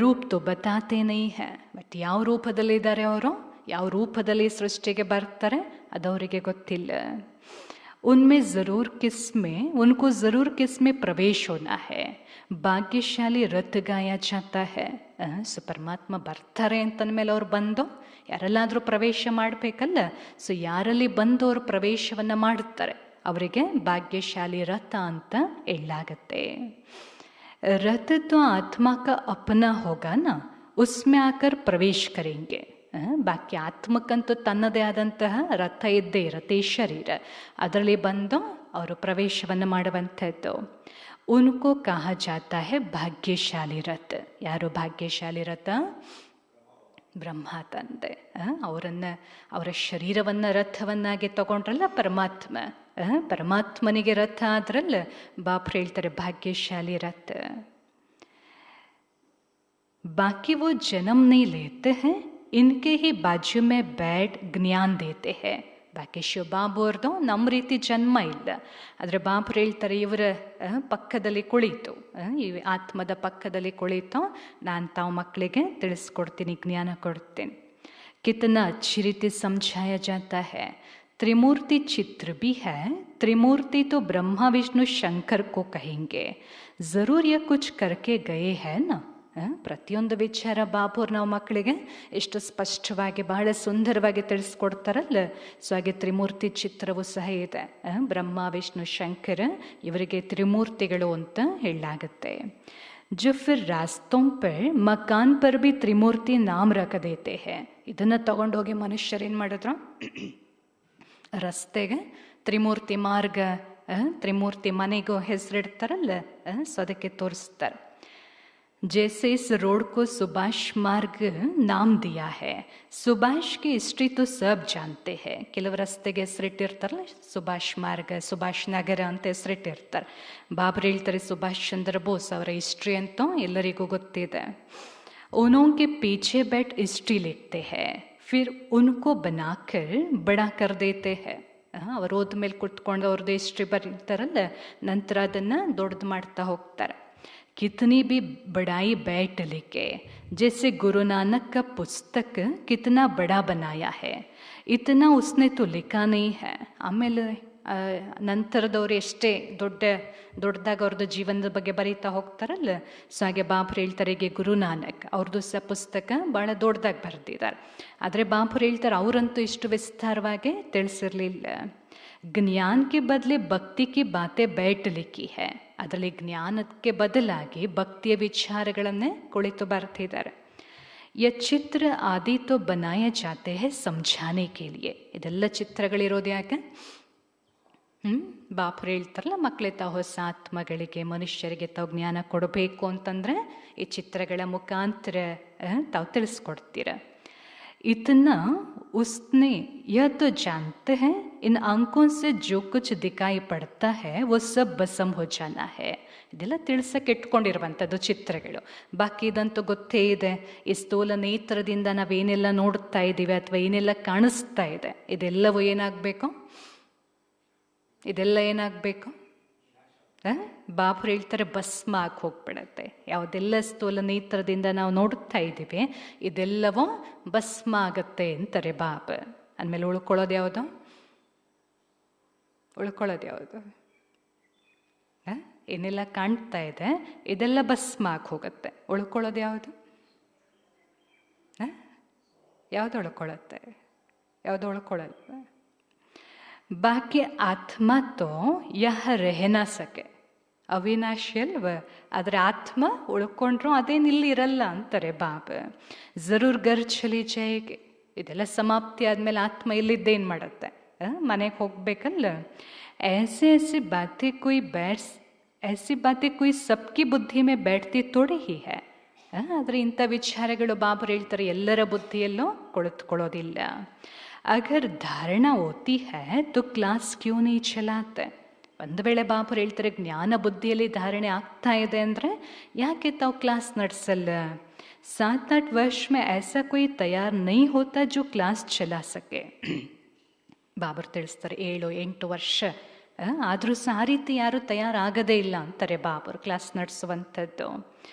Speaker 1: ರೂಪ್ ತೋ ಬತಾತೆ ನೈ ಹೈ, ಬಟ್ ಯಾವ ರೂಪದಲ್ಲಿದ್ದಾರೆ ಅವರು, ಯಾವ ರೂಪದಲ್ಲಿ ಸೃಷ್ಟಿಗೆ ಬರ್ತಾರೆ ಅದವರಿಗೆ ಗೊತ್ತಿಲ್ಲ. उनमें ज़रूर उनको ज़रूर किस में प्रवेश होना है. ಭಾಗ್ಯಶಾಲಿ ರಥ ಗಾಯ ಜಾತಾ ಹೈ. ಸೊ ಪರಮಾತ್ಮ ಬರ್ತಾರೆ ಅಂತಂದಮೇಲೆ ಅವ್ರು ಬಂದು ಯಾರೆಲ್ಲಾದರೂ ಪ್ರವೇಶ ಮಾಡಬೇಕಲ್ಲ. ಸೊ ಯಾರಲ್ಲಿ ಬಂದು ಅವರು ಪ್ರವೇಶವನ್ನು ಮಾಡುತ್ತಾರೆ ಅವರಿಗೆ ಭಾಗ್ಯಶಾಲಿ ರಥ ಅಂತ ಹೇಳಲಾಗತ್ತೆ. रथ तो आत्मा का अपना होगा ना, उसमें आकर प्रवेश करेंगे. ಬಾಕಿ ಆತ್ಮಕ್ಕಂತೂ ತನ್ನದೇ ಆದಂತಹ ರಥ ಇದ್ದೇ ಇರತ್ತೆ, ಶರೀರ, ಅದರಲ್ಲಿ ಬಂದು ಅವರು ಪ್ರವೇಶವನ್ನು ಮಾಡುವಂಥದ್ದು. ಉನ್ಕೋ ಕಹ ಜಾತಾ ಹೈ ಭಾಗ್ಯಶಾಲಿ ರಥ. ಯಾರು ಭಾಗ್ಯಶಾಲಿ ರಥ? ಬ್ರಹ್ಮ ತಂದೆ. ಅವರ ಶರೀರವನ್ನು ರಥವನ್ನಾಗಿ ತಗೊಂಡ್ರಲ್ಲ ಪರಮಾತ್ಮ. ಪರಮಾತ್ಮನಿಗೆ ರಥ ಆದ್ರಲ್ಲ ಬಾಪ್ ಹೇಳ್ತಾರೆ ಭಾಗ್ಯಶಾಲಿ ರಥ. ಬಾಕಿ वो जन्म नहीं लेते हैं, इनके ही बाजू में बैठ ಜ್ಞಾನ देते हैं. ಬಾಕಿ ಶಿವಬಾಬು ಅವ್ರದ್ದು ನಮ್ಮ ರೀತಿ ಜನ್ಮ ಇಲ್ಲ. ಆದರೆ ಬಾಬ್ರು ಹೇಳ್ತಾರೆ ಇವರ ಪಕ್ಕದಲ್ಲಿ ಕುಳಿತು, ಈ ಆತ್ಮದ ಪಕ್ಕದಲ್ಲಿ ಕುಳಿತು ನಾನು ತಾವು ಮಕ್ಕಳಿಗೆ ತಿಳಿಸ್ಕೊಡ್ತೀನಿ, ಜ್ಞಾನ ಕೊಡ್ತೀನಿ. कितना अच्छी रीति समझाया जाता है. त्रिमूर्ति चित्र भी है. त्रिमूर्ति तो ब्रह्मा विष्णु शंकर को कहेंगे. ज़रूर यह कुछ करके गए हैं ना. ಪ್ರತಿಯೊಂದು ವಿಚಾರ ಬಾಬುರು ನಾವು ಮಕ್ಕಳಿಗೆ ಎಷ್ಟು ಸ್ಪಷ್ಟವಾಗಿ ಬಹಳ ಸುಂದರವಾಗಿ ತಿಳಿಸ್ಕೊಡ್ತಾರಲ್ಲ. ಸೊ ಹಾಗೆ ತ್ರಿಮೂರ್ತಿ ಚಿತ್ರವೂ ಸಹ ಇದೆ. ಬ್ರಹ್ಮ ವಿಷ್ಣು ಶಂಕರ ಇವರಿಗೆ ತ್ರಿಮೂರ್ತಿಗಳು ಅಂತ ಹೇಳಲಾಗುತ್ತೆ. जो फिर रास्तों पर मकान पर भी त्रिमूर्ति नाम रख देते हैं. ಇದನ್ನು ತಗೊಂಡೋಗಿ ಮನುಷ್ಯರೇನು ಮಾಡಿದ್ರು, ರಸ್ತೆಗೆ ತ್ರಿಮೂರ್ತಿ ಮಾರ್ಗ, ತ್ರಿಮೂರ್ತಿ ಮನೆಗೂ ಹೆಸರಿಡ್ತಾರಲ್ಲ, ಸೊ ಅದಕ್ಕೆ ತೋರಿಸ್ತಾರೆ. जैसे इस रोड को सुभाष मार्ग नाम दिया है. सुभाष की हिस्ट्री तो सब जानते हैं. ಕೆಲವು ರಸ್ತೆಗೆ ಹೆಸರಿಟ್ಟಿರ್ತಾರಲ್ಲ, ಸುಭಾಷ್ ಮಾರ್ಗ, ಸುಭಾಷ್ ನಗರ ಅಂತ ಹೆಸರಿಟ್ಟಿರ್ತಾರೆ. ಬಾಬ್ರು ಹೇಳ್ತಾರೆ ಸುಭಾಷ್ ಚಂದ್ರ ಬೋಸ್ ಅವರ ಹಿಸ್ಟ್ರಿ ಅಂತೂ ಎಲ್ಲರಿಗೂ ಗೊತ್ತಿದೆ. उनके पीछे बैठ हिस्ट्री लिखते हैं, फिर उनको बनाकर बड़ा कर देते हैं. ಅವರು ಹೋದ್ಮೇಲೆ ಕುತ್ಕೊಂಡು ಅವ್ರದ್ದು ಹಿಸ್ಟ್ರಿ ಬರೀತಾರಲ್ಲ, ನಂತರ ಅದನ್ನು ದೊಡ್ಡದು ಮಾಡ್ತಾ ಹೋಗ್ತಾರೆ. कितनी भी बड़ाई बैठ लिखे, जैसे गुरु नानक का पुस्तक कितना बड़ा बनाया है, इतना उसने तो लिखा नहीं है. ಆಮೇಲೆ ನಂತರದವರು ಎಷ್ಟೇ ದೊಡ್ಡದಾಗಿ ಅವ್ರದ್ದು ಜೀವನದ ಬಗ್ಗೆ ಬರೀತಾ ಹೋಗ್ತಾರಲ್ಲ. ಸೊ ಹಾಗೆ ಬಾಬ್ರು ಹೇಳ್ತಾರೆ ಹೀಗೆ ಗುರು ನಾನಕ್ ಅವ್ರದ್ದು ಸಹ ಪುಸ್ತಕ ಭಾಳ ದೊಡ್ಡದಾಗಿ ಬರೆದಿದ್ದಾರೆ. ಆದರೆ ಬಾಬ್ರು ಹೇಳ್ತಾರೆ ಅವರಂತೂ ಇಷ್ಟು ವಿಸ್ತಾರವಾಗಿ ತಿಳಿಸಿರಲಿಲ್ಲ. ಜ್ಞಾನ के बदले भक्ति की बातें बैठ लिखी है. ಅದರಲ್ಲಿ ಜ್ಞಾನಕ್ಕೆ ಬದಲಾಗಿ ಭಕ್ತಿಯ ವಿಚಾರಗಳನ್ನೇ ಕುಳಿತು ಬರ್ತಿದ್ದಾರೆ. ಯ ಚಿತ್ರ ಆದಿ ತೋ ಬನಾಯ ಜಾತೆ ಹೈ ಸಮझाने के लिए. ಇದೆಲ್ಲ ಚಿತ್ರಗಳಿರೋದು ಯಾಕೆ? ಬಾಪ್ರು ಹೇಳ್ತಾರಲ್ಲ ಮಕ್ಕಳೇ ತಾವು ಹೊಸ ಆತ್ಮಗಳಿಗೆ ಮನುಷ್ಯರಿಗೆ ತಾವು ಜ್ಞಾನ ಕೊಡಬೇಕು ಅಂತಂದರೆ ಈ ಚಿತ್ರಗಳ ಮುಖಾಂತರ ತಾವು ತಿಳಿಸ್ಕೊಡ್ತೀರ. इतना उसने यह तो जानते हैं इन अंकों से जो कुछ दिखाई पड़ता है वो सब भस्म हो जाना है. ಇದೆಲ್ಲ ತಿಳ್ಸಕ್ಕೆ ಇಟ್ಕೊಂಡಿರುವಂಥದ್ದು ಚಿತ್ರಗಳು. ಬಾಕಿ ಇದಂತೂ ಗೊತ್ತೇ ಇದೆ. ಈ ಸ್ಥೂಲ ನೇತ್ರದಿಂದ ನಾವೇನೆಲ್ಲ ನೋಡ್ತಾ ಇದ್ದೀವಿ ಅಥವಾ ಏನೆಲ್ಲ ಕಾಣಿಸ್ತಾ ಇದೆ ಇದೆಲ್ಲವೂ ಏನಾಗಬೇಕು? ಇದೆಲ್ಲ ಏನಾಗಬೇಕು? ಬಾಬ್ರು ಹೇಳ್ತಾರೆ ಭಸ್ಮ ಆಗಿ ಹೋಗ್ಬಿಡತ್ತೆ. ಯಾವುದೆಲ್ಲ ಸ್ಥೂಲ ನೇತ್ರದಿಂದ ನಾವು ನೋಡ್ತಾ ಇದ್ದೀವಿ ಇದೆಲ್ಲವೂ ಭಸ್ಮ ಆಗತ್ತೆ ಅಂತಾರೆ ಬಾಬ್. ಅಂದಮೇಲೆ ಉಳ್ಕೊಳ್ಳೋದು ಯಾವುದು? ಏನೆಲ್ಲ ಕಾಣ್ತಾ ಇದೆ ಇದೆಲ್ಲ ಭಸ್ಮ ಆಗಿ ಹೋಗುತ್ತೆ. ಉಳ್ಕೊಳ್ಳೋದು ಯಾವುದು? ಯಾವುದು ಉಳ್ಕೊಳ್ಳುತ್ತೆ? ಯಾವುದು ಉಳ್ಕೊಳ್ಳಲ್ಲ? ಬಾಕಿ ಆತ್ಮ ತೋ ಯಹ ರಹನ ಸಕೆ. ಅವಿನಾಶಿ ಅಲ್ವ, ಆದರೆ ಆತ್ಮ ಉಳ್ಕೊಂಡ್ರು ಅದೇನಿಲ್ಲಿ ಇರಲ್ಲ ಅಂತಾರೆ ಬಾಬ್. ಜರೂರ್ ಗರ್ ಚಲಿ ಜಾಯಿಗೆ. ಇದೆಲ್ಲ ಸಮಾಪ್ತಿ ಆದಮೇಲೆ ಆತ್ಮ ಇಲ್ಲಿದ್ದೇನು ಮಾಡುತ್ತೆ? ಮನೆಗೆ ಹೋಗ್ಬೇಕಲ್ಲ. ऐसी बातें कोई सबकी बुद्धि में बैठती थोड़ी ही है. ಆದರೆ ಇಂಥ ವಿಚಾರಗಳು ಬಾಬ್ರು ಹೇಳ್ತಾರೆ ಎಲ್ಲರ ಬುದ್ಧಿಯಲ್ಲೂ ಕುಳಿತುಕೊಳ್ಳೋದಿಲ್ಲ. अगर धारणा होती है तो क्लास क्यों नहीं चलाते. ಒಂದು ವೇಳೆ ಬಾಬ್ರು ಹೇಳ್ತಾರೆ ಜ್ಞಾನ ಬುದ್ಧಿಯಲ್ಲಿ ಧಾರಣೆ ಆಗ್ತಾ ಇದೆ ಅಂದರೆ ಯಾಕೆ ತಾವು ಕ್ಲಾಸ್ ನಡೆಸಲ್ಲ? 7-8 वर्ष में ऐसा कोई तैयार नहीं होता जो क्लास चला सके. ಬಾಬರು ತಿಳಿಸ್ತಾರೆ 7-8 ವರ್ಷ ಆದರೂ ಸಹ ಆ ರೀತಿ ಯಾರೂ ತಯಾರಾಗದೇ ಇಲ್ಲ ಅಂತಾರೆ ಬಾಬರು ಕ್ಲಾಸ್ ನಡೆಸುವಂಥದ್ದು.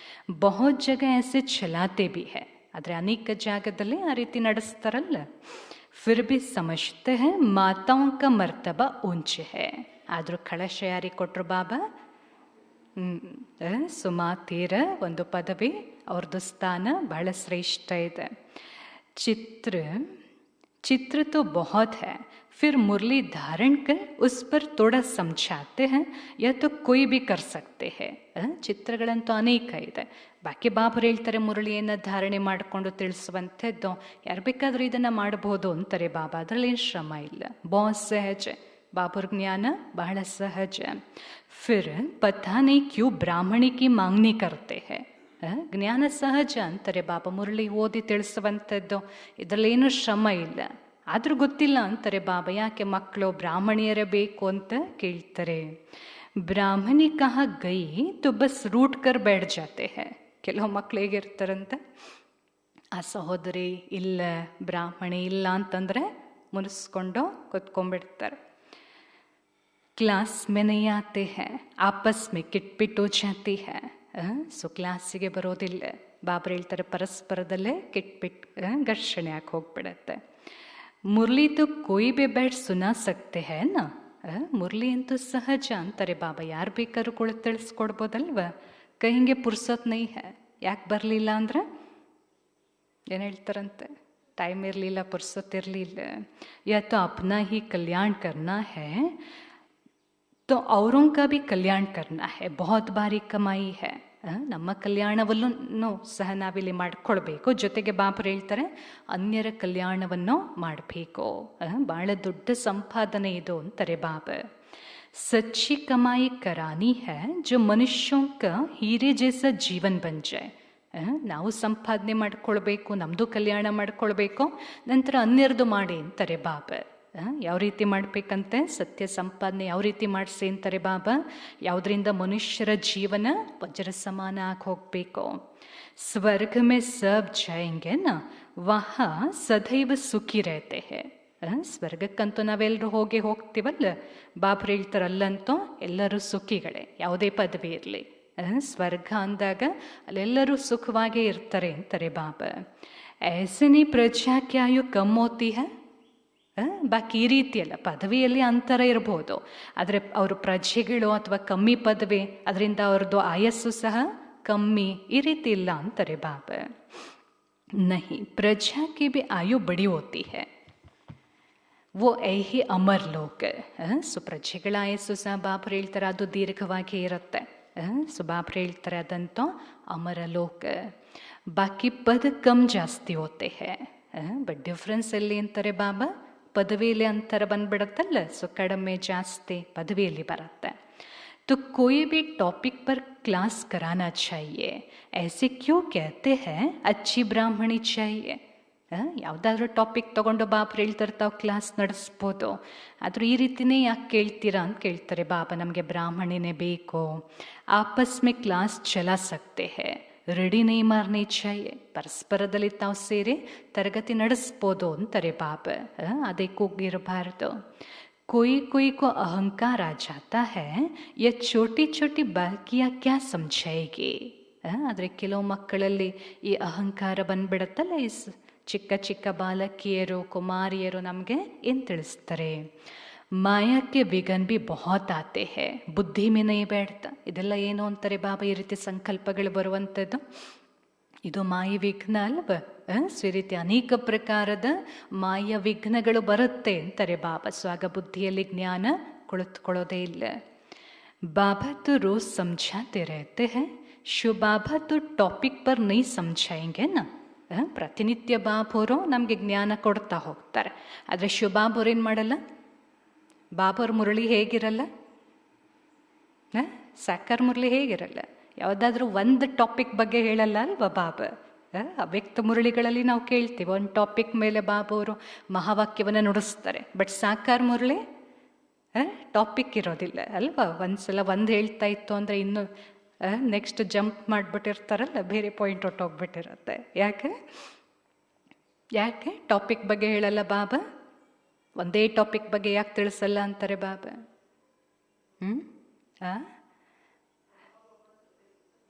Speaker 1: ಬಹುತ್ ಜಗ ऐसे ಚಲಾತೆ भी है, ಆದರೆ ಅನೇಕ ಜಾಗದಲ್ಲಿ ಆ ರೀತಿ ನಡೆಸ್ತಾರಲ್ಲ. फिर भी समझते हैं माताओं का मर्तबा ऊंच है. ಆದರೂ ಕಳಶ ಯಾರಿಗೆ ಕೊಟ್ಟರು ಬಾಬಾ? ಸುಮಾತೀರ ಒಂದು ಪದವಿ, ಅವ್ರದ್ದು ಸ್ಥಾನ ಬಹಳ ಶ್ರೇಷ್ಠ ಇದೆ. चित्र तो बहुत है, फिर मुरली धारण कर उस पर थोड़ा समझाते हैं या तो कोई भी कर सकते हैं. ಚಿತ್ರಗಳಂತೂ ಅನೇಕ ಇದೆ. ಬಾಕಿ ಬಾಬರು ಹೇಳ್ತಾರೆ ಮುರಳಿಯನ್ನು ಧಾರಣೆ ಮಾಡಿಕೊಂಡು ತಿಳಿಸುವಂಥದ್ದು ಯಾರು ಬೇಕಾದರೂ ಇದನ್ನು ಮಾಡಬಹುದು ಅಂತಾರೆ ಬಾಬಾ. ಅದರಲ್ಲಿ ಏನು ಶ್ರಮ ಇಲ್ಲ, ಬಹುತ್ ಸಹಜ. ಬಾಬುರ್ ಜ್ಞಾನ ಬಹಳ ಸಹಜ. ಫಿರ್ ಪತಾ ನಹೀ ಕ್ಯೂ ಬ್ರಾಹ್ಮಣಿ ಕಿ ಮಾಂಗ್ನಿ ಕರ್ತೆ ಹೈ. ಜ್ಞಾನ ಸಹಜ ಅಂತಾರೆ ಬಾಬಾ. ಮುರಳಿ ಓದಿ ತಿಳಿಸುವಂಥದ್ದು ಇದರಲ್ಲೇನೂ ಶ್ರಮ ಇಲ್ಲ. ಆದರೂ ಗೊತ್ತಿಲ್ಲ ಅಂತಾರೆ ಬಾಬಾ, ಯಾಕೆ ಮಕ್ಕಳು ಬ್ರಾಹ್ಮಣಿಯರೇ ಬೇಕು ಅಂತ ಕೇಳ್ತಾರೆ. ಬ್ರಾಹ್ಮಣಿ ಕಹ ಗೈ ತು ಬಸ್ ರೂಟ್ ಕರ್ ಬೇಡ ಜಾತೆ ಹೈ. ಕೆಲವು ಮಕ್ಕಳು ಹೇಗಿರ್ತಾರಂತೆ, ಆ ಸಹೋದರಿ ಇಲ್ಲ, ಬ್ರಾಹ್ಮಣಿ ಇಲ್ಲ ಅಂತಂದರೆ ಮುನಿಸ್ಕೊಂಡು ಕೂತ್ಕೊಂಡ್ಬಿಡ್ತಾರೆ. ಕ್ಲಾಸ್ ಮೇ ನಹೀ ಆತೆ ಹೈ, ಆಪಸ್ ಮೇ ಕಿಟ್ಪಿಟ್ ಹೋ ಜಾತಿ ಹೈ. ಸೊ ಕ್ಲಾಸಿಗೆ ಬರೋದಿಲ್ಲ. ಬಾಬರು ಹೇಳ್ತಾರೆ ಪರಸ್ಪರದಲ್ಲೇ ಕಿಟ್ಪಿಟ್ ಘರ್ಷಣೆ ಆಗಿ ಹೋಗ್ಬಿಡತ್ತೆ. ಮುರಳಿ ತು ಕೋಯಿ ಬಿ ಬೇಡ್ ಸುನಾ ಸಕ್ತೆ ಹೈ ನಾ. ಮುರಳಿ ಅಂತೂ ಸಹಜ ಅಂತಾರೆ ಬಾಬಾ, ಯಾರು ಬೇಕಾದ್ರೂ ಕೂಡ ತಿಳಿಸ್ಕೊಡ್ಬೋದಲ್ವ. ಕೈಗೆ ಪುರ್ಸತ್ ನೈ ಹೈ. ಯಾಕೆ ಬರಲಿಲ್ಲ ಅಂದ್ರೆ ಏನು ಹೇಳ್ತಾರಂತೆ, ಟೈಮ್ ಇರಲಿಲ್ಲ, ಪುರ್ಸತ್ ಇರಲಿಲ್ಲ. ಯಾ ತೋ ಅಪ್ನಾ ಹಿ ಕಲ್ಯಾಣ ಕರ್ನಾ ಹೈ तो औरों का भी कल्याण करना है. बहुत ಬಾರಿ ಕಮಾಯಿ है. ನಮ್ಮ ಕಲ್ಯಾಣವನ್ನು ಸಹ ನಾವಿಲ್ಲಿ ಮಾಡಿಕೊಳ್ಬೇಕು. ಜೊತೆಗೆ ಬಾಬರು ಹೇಳ್ತಾರೆ ಅನ್ಯರ ಕಲ್ಯಾಣವನ್ನು ಮಾಡಬೇಕು. ಭಾಳ ದೊಡ್ಡ ಸಂಪಾದನೆ ಇದು ಅಂತಾರೆ ಬಾಬಾ. ಸಚ್ಚಿ ಕಮಾಯಿ ಕರಾನಿ ಹೈ ಜೋ ಮನುಷ್ಯೋं का हीरे जैसा जीवन बन जाए. ನಾವು ಸಂಪಾದನೆ ಮಾಡ್ಕೊಳ್ಬೇಕು, ನಮ್ಮದು ಕಲ್ಯಾಣ ಮಾಡ್ಕೊಳ್ಬೇಕು, ನಂತರ ಅನ್ಯರದು ಮಾಡಿ ಅಂತಾರೆ ಬಾಬಾ. ಯಾವ ರೀತಿ ಮಾಡಬೇಕಂತೆ, ಸತ್ಯ ಸಂಪಾದನೆ ಯಾವ ರೀತಿ ಮಾಡಿಸಿ ಅಂತಾರೆ ಬಾಬಾ. ಯಾವುದರಿಂದ ಮನುಷ್ಯರ ಜೀವನ ವಜ್ರ ಸಮಾನ ಆಗಿ ಹೋಗಬೇಕು. ಸ್ವರ್ಗ ಮೇ ಸಬ್ ಜಾಯಂಗೆ ನಾ ವಹ ಸದೈವ ಸುಖಿ रहते हैं. ಸ್ವರ್ಗಕ್ಕಂತೂ ನಾವೆಲ್ಲರೂ ಹೋಗ್ತೀವಲ್ಲ. ಬಾಬರು ಹೇಳ್ತಾರಲ್ಲಂತೂ ಎಲ್ಲರೂ ಸುಖಿಗಳೇ, ಯಾವುದೇ ಪದವಿ ಇರಲಿ. ಸ್ವರ್ಗ ಅಂದಾಗ ಅಲ್ಲೆಲ್ಲರೂ ಸುಖವಾಗೇ ಇರ್ತಾರೆ ಅಂತಾರೆ ಬಾಬಾ. ऐसे ಪ್ರಜಾ ಕಿ ಆಯು ಕಮ್ ಹೋತಿ ಹೈ. ಬಾಕಿ ಈ ರೀತಿಯಲ್ಲ, ಪದವಿಯಲ್ಲಿ ಅಂತರ ಇರ್ಬೋದು, ಆದರೆ ಅವರು ಪ್ರಜೆಗಳು ಅಥವಾ ಕಮ್ಮಿ ಪದವಿ, ಅದರಿಂದ ಅವ್ರದ್ದು ಆಯಸ್ಸು ಸಹ ಕಮ್ಮಿ, ಈ ರೀತಿ ಇಲ್ಲ ಅಂತಾರೆ ಬಾಬಾ. ನಹಿ ಪ್ರಜಾ ಕಿ ಬಿ ಆಯು ಬಡಿ ಹೋತಿ ಹೈ, ವೋ ಐಹಿ ಅಮರ್ ಲೋಕ. ಸೊ ಪ್ರಜೆಗಳ ಆಯಸ್ಸು ಸಹ ಬಾಬರು ಹೇಳ್ತಾರೆ ಅದು ದೀರ್ಘವಾಗಿ ಇರುತ್ತೆ. ಸೊ ಬಾಬರು ಹೇಳ್ತಾರೆ ಅದಂತೂ ಅಮರ ಲೋಕ. ಬಾಕಿ ಪದ ಕಮ್ ಜಾಸ್ತಿ ಹೋತೆ ಹೈ. ಬಟ್ ಡಿಫ್ರೆನ್ಸ್ ಎಲ್ಲಿ ಅಂತಾರೆ ಬಾಬಾ, ಪದವಿಯಲ್ಲಿ ಅಂತರ ಬಂದ್ಬಿಡುತ್ತಲ್ಲ. ಸೊ ಕಡಿಮೆ ಜಾಸ್ತಿ ಪದವಿಯಲ್ಲಿ ಬರುತ್ತೆ. तो कोई भी टॉपिक पर क्लास कराना चाहिए. ऐसे क्यों कहते हैं अच्छी ब्राह्मणी चाहिए. ಯಾವುದಾದ್ರೂ ಟಾಪಿಕ್ ತೊಗೊಂಡು ಬಾಬರು ಹೇಳ್ತಾರೆ ತಾವು ಕ್ಲಾಸ್ ನಡೆಸ್ಬೋದು, ಆದರೂ ಈ ರೀತಿನೇ ಯಾಕೆ ಕೇಳ್ತೀರಾ ಅಂತ ಕೇಳ್ತಾರೆ ಬಾಬಾ. ನಮಗೆ ಬ್ರಾಹ್ಮಣಿನೇ ಬೇಕು. ಆಪಸ್ ಮೇ ಕ್ಲಾಸ್ ಚಲಾ ಸಕ್ತೆ ಹೈ, ರೆಡಿ ನೈ ಮಾರ್ನೇ ಚಾಯೆ. ಪರಸ್ಪರದಲ್ಲಿ ತಾವು ಸೇರಿ ತರಗತಿ ನಡೆಸ್ಬೋದು ಅಂತಾರೆ ಬಾಬಾ. ಅದೇ ಕೂಗಿರಬಾರ್ದು. कोई कोई को अहंकार आ जाता है, ये छोटी छोटी बालकियाँ क्या समझाएगी. ಆದರೆ ಕೆಲವು ಮಕ್ಕಳಲ್ಲಿ ಈ ಅಹಂಕಾರ ಬಂದ್ಬಿಡತ್ತಲ್ಲ, ಈ ಚಿಕ್ಕ ಚಿಕ್ಕ ಬಾಲಕಿಯರು ಕುಮಾರಿಯರು ನಮಗೆ ಏನು ತಿಳಿಸ್ತಾರೆ. ಮಾಯಾಕ್ಕೆ ವಿಘನ್ ಬಿ ಬಹುತ್ ಆತೆ ಹೈ, ಬುದ್ಧಿ ಮೇ ನೈ ಬೇಡ್ತಾ. ಇದೆಲ್ಲ ಏನು ಅಂತಾರೆ ಬಾಬಾ, ಈ ರೀತಿ ಸಂಕಲ್ಪಗಳು ಬರುವಂಥದ್ದು ಇದು ಮಾಯ ವಿಘ್ನ ಅಲ್ವ. ಸೊ ಈ ರೀತಿ ಅನೇಕ ಪ್ರಕಾರದ ಮಾಯ ವಿಘ್ನಗಳು ಬರುತ್ತೆ ಅಂತಾರೆ ಬಾಬಾ. ಸೊ ಆಗ ಬುದ್ಧಿಯಲ್ಲಿ ಜ್ಞಾನ ಕುಳಿತುಕೊಳ್ಳೋದೇ ಇಲ್ಲ. ಬಾಬಾ ತು ರೋಜ್ ಸಮझाते रहते हैं, ಶೋ ಬಾಬಾ ತು ಟಾಪಿಕ್ ಪರ್ ನೈ ಸಮझाएंगे ನಾ. ಪ್ರತಿನಿತ್ಯ ಬಾಬರು ನಮಗೆ ಜ್ಞಾನ ಕೊಡ್ತಾ ಹೋಗ್ತಾರೆ. ಆದರೆ ಶಿವಬಾಬರು ಏನು ಮಾಡಲ್ಲ. ಬಾಬರ ಮುರಳಿ ಹೇಗಿರಲ್ಲ, ಸಾಕಾರ ಮುರಳಿ ಹೇಗಿರಲ್ಲ, ಯಾವುದಾದ್ರೂ ಒಂದು ಟಾಪಿಕ್ ಬಗ್ಗೆ ಹೇಳಲ್ಲ ಅಲ್ವಾ ಬಾಬಾ. ಅವ್ಯಕ್ತ ಮುರಳಿಗಳಲ್ಲಿ ನಾವು ಕೇಳ್ತೀವಿ ಒಂದು ಟಾಪಿಕ್ ಮೇಲೆ ಬಾಬವರು ಮಹಾವಾಕ್ಯವನ್ನು ನುಡಿಸ್ತಾರೆ. ಬಟ್ ಸಾಕಾರ ಮುರಳಿ ಟಾಪಿಕ್ ಇರೋದಿಲ್ಲ ಅಲ್ವಾ. ಒಂದ್ಸಲ ಒಂದು ಹೇಳ್ತಾ ಇತ್ತು ಅಂದರೆ ಇನ್ನು ನೆಕ್ಸ್ಟ್ ಜಂಪ್ ಮಾಡಿಬಿಟ್ಟಿರ್ತಾರಲ್ಲ, ಬೇರೆ ಪಾಯಿಂಟ್ ಹೊಟ್ಟೋಗ್ಬಿಟ್ಟಿರುತ್ತೆ. ಯಾಕೆ ಟಾಪಿಕ್ ಬಗ್ಗೆ ಹೇಳಲ್ಲ ಬಾಬಾ? ಒಂದೇ ಟಾಪಿಕ್ ಬಗ್ಗೆ ಯಾಕೆ ತಿಳಿಸಲ್ಲ ಅಂತಾರೆ ಬಾಬಾ?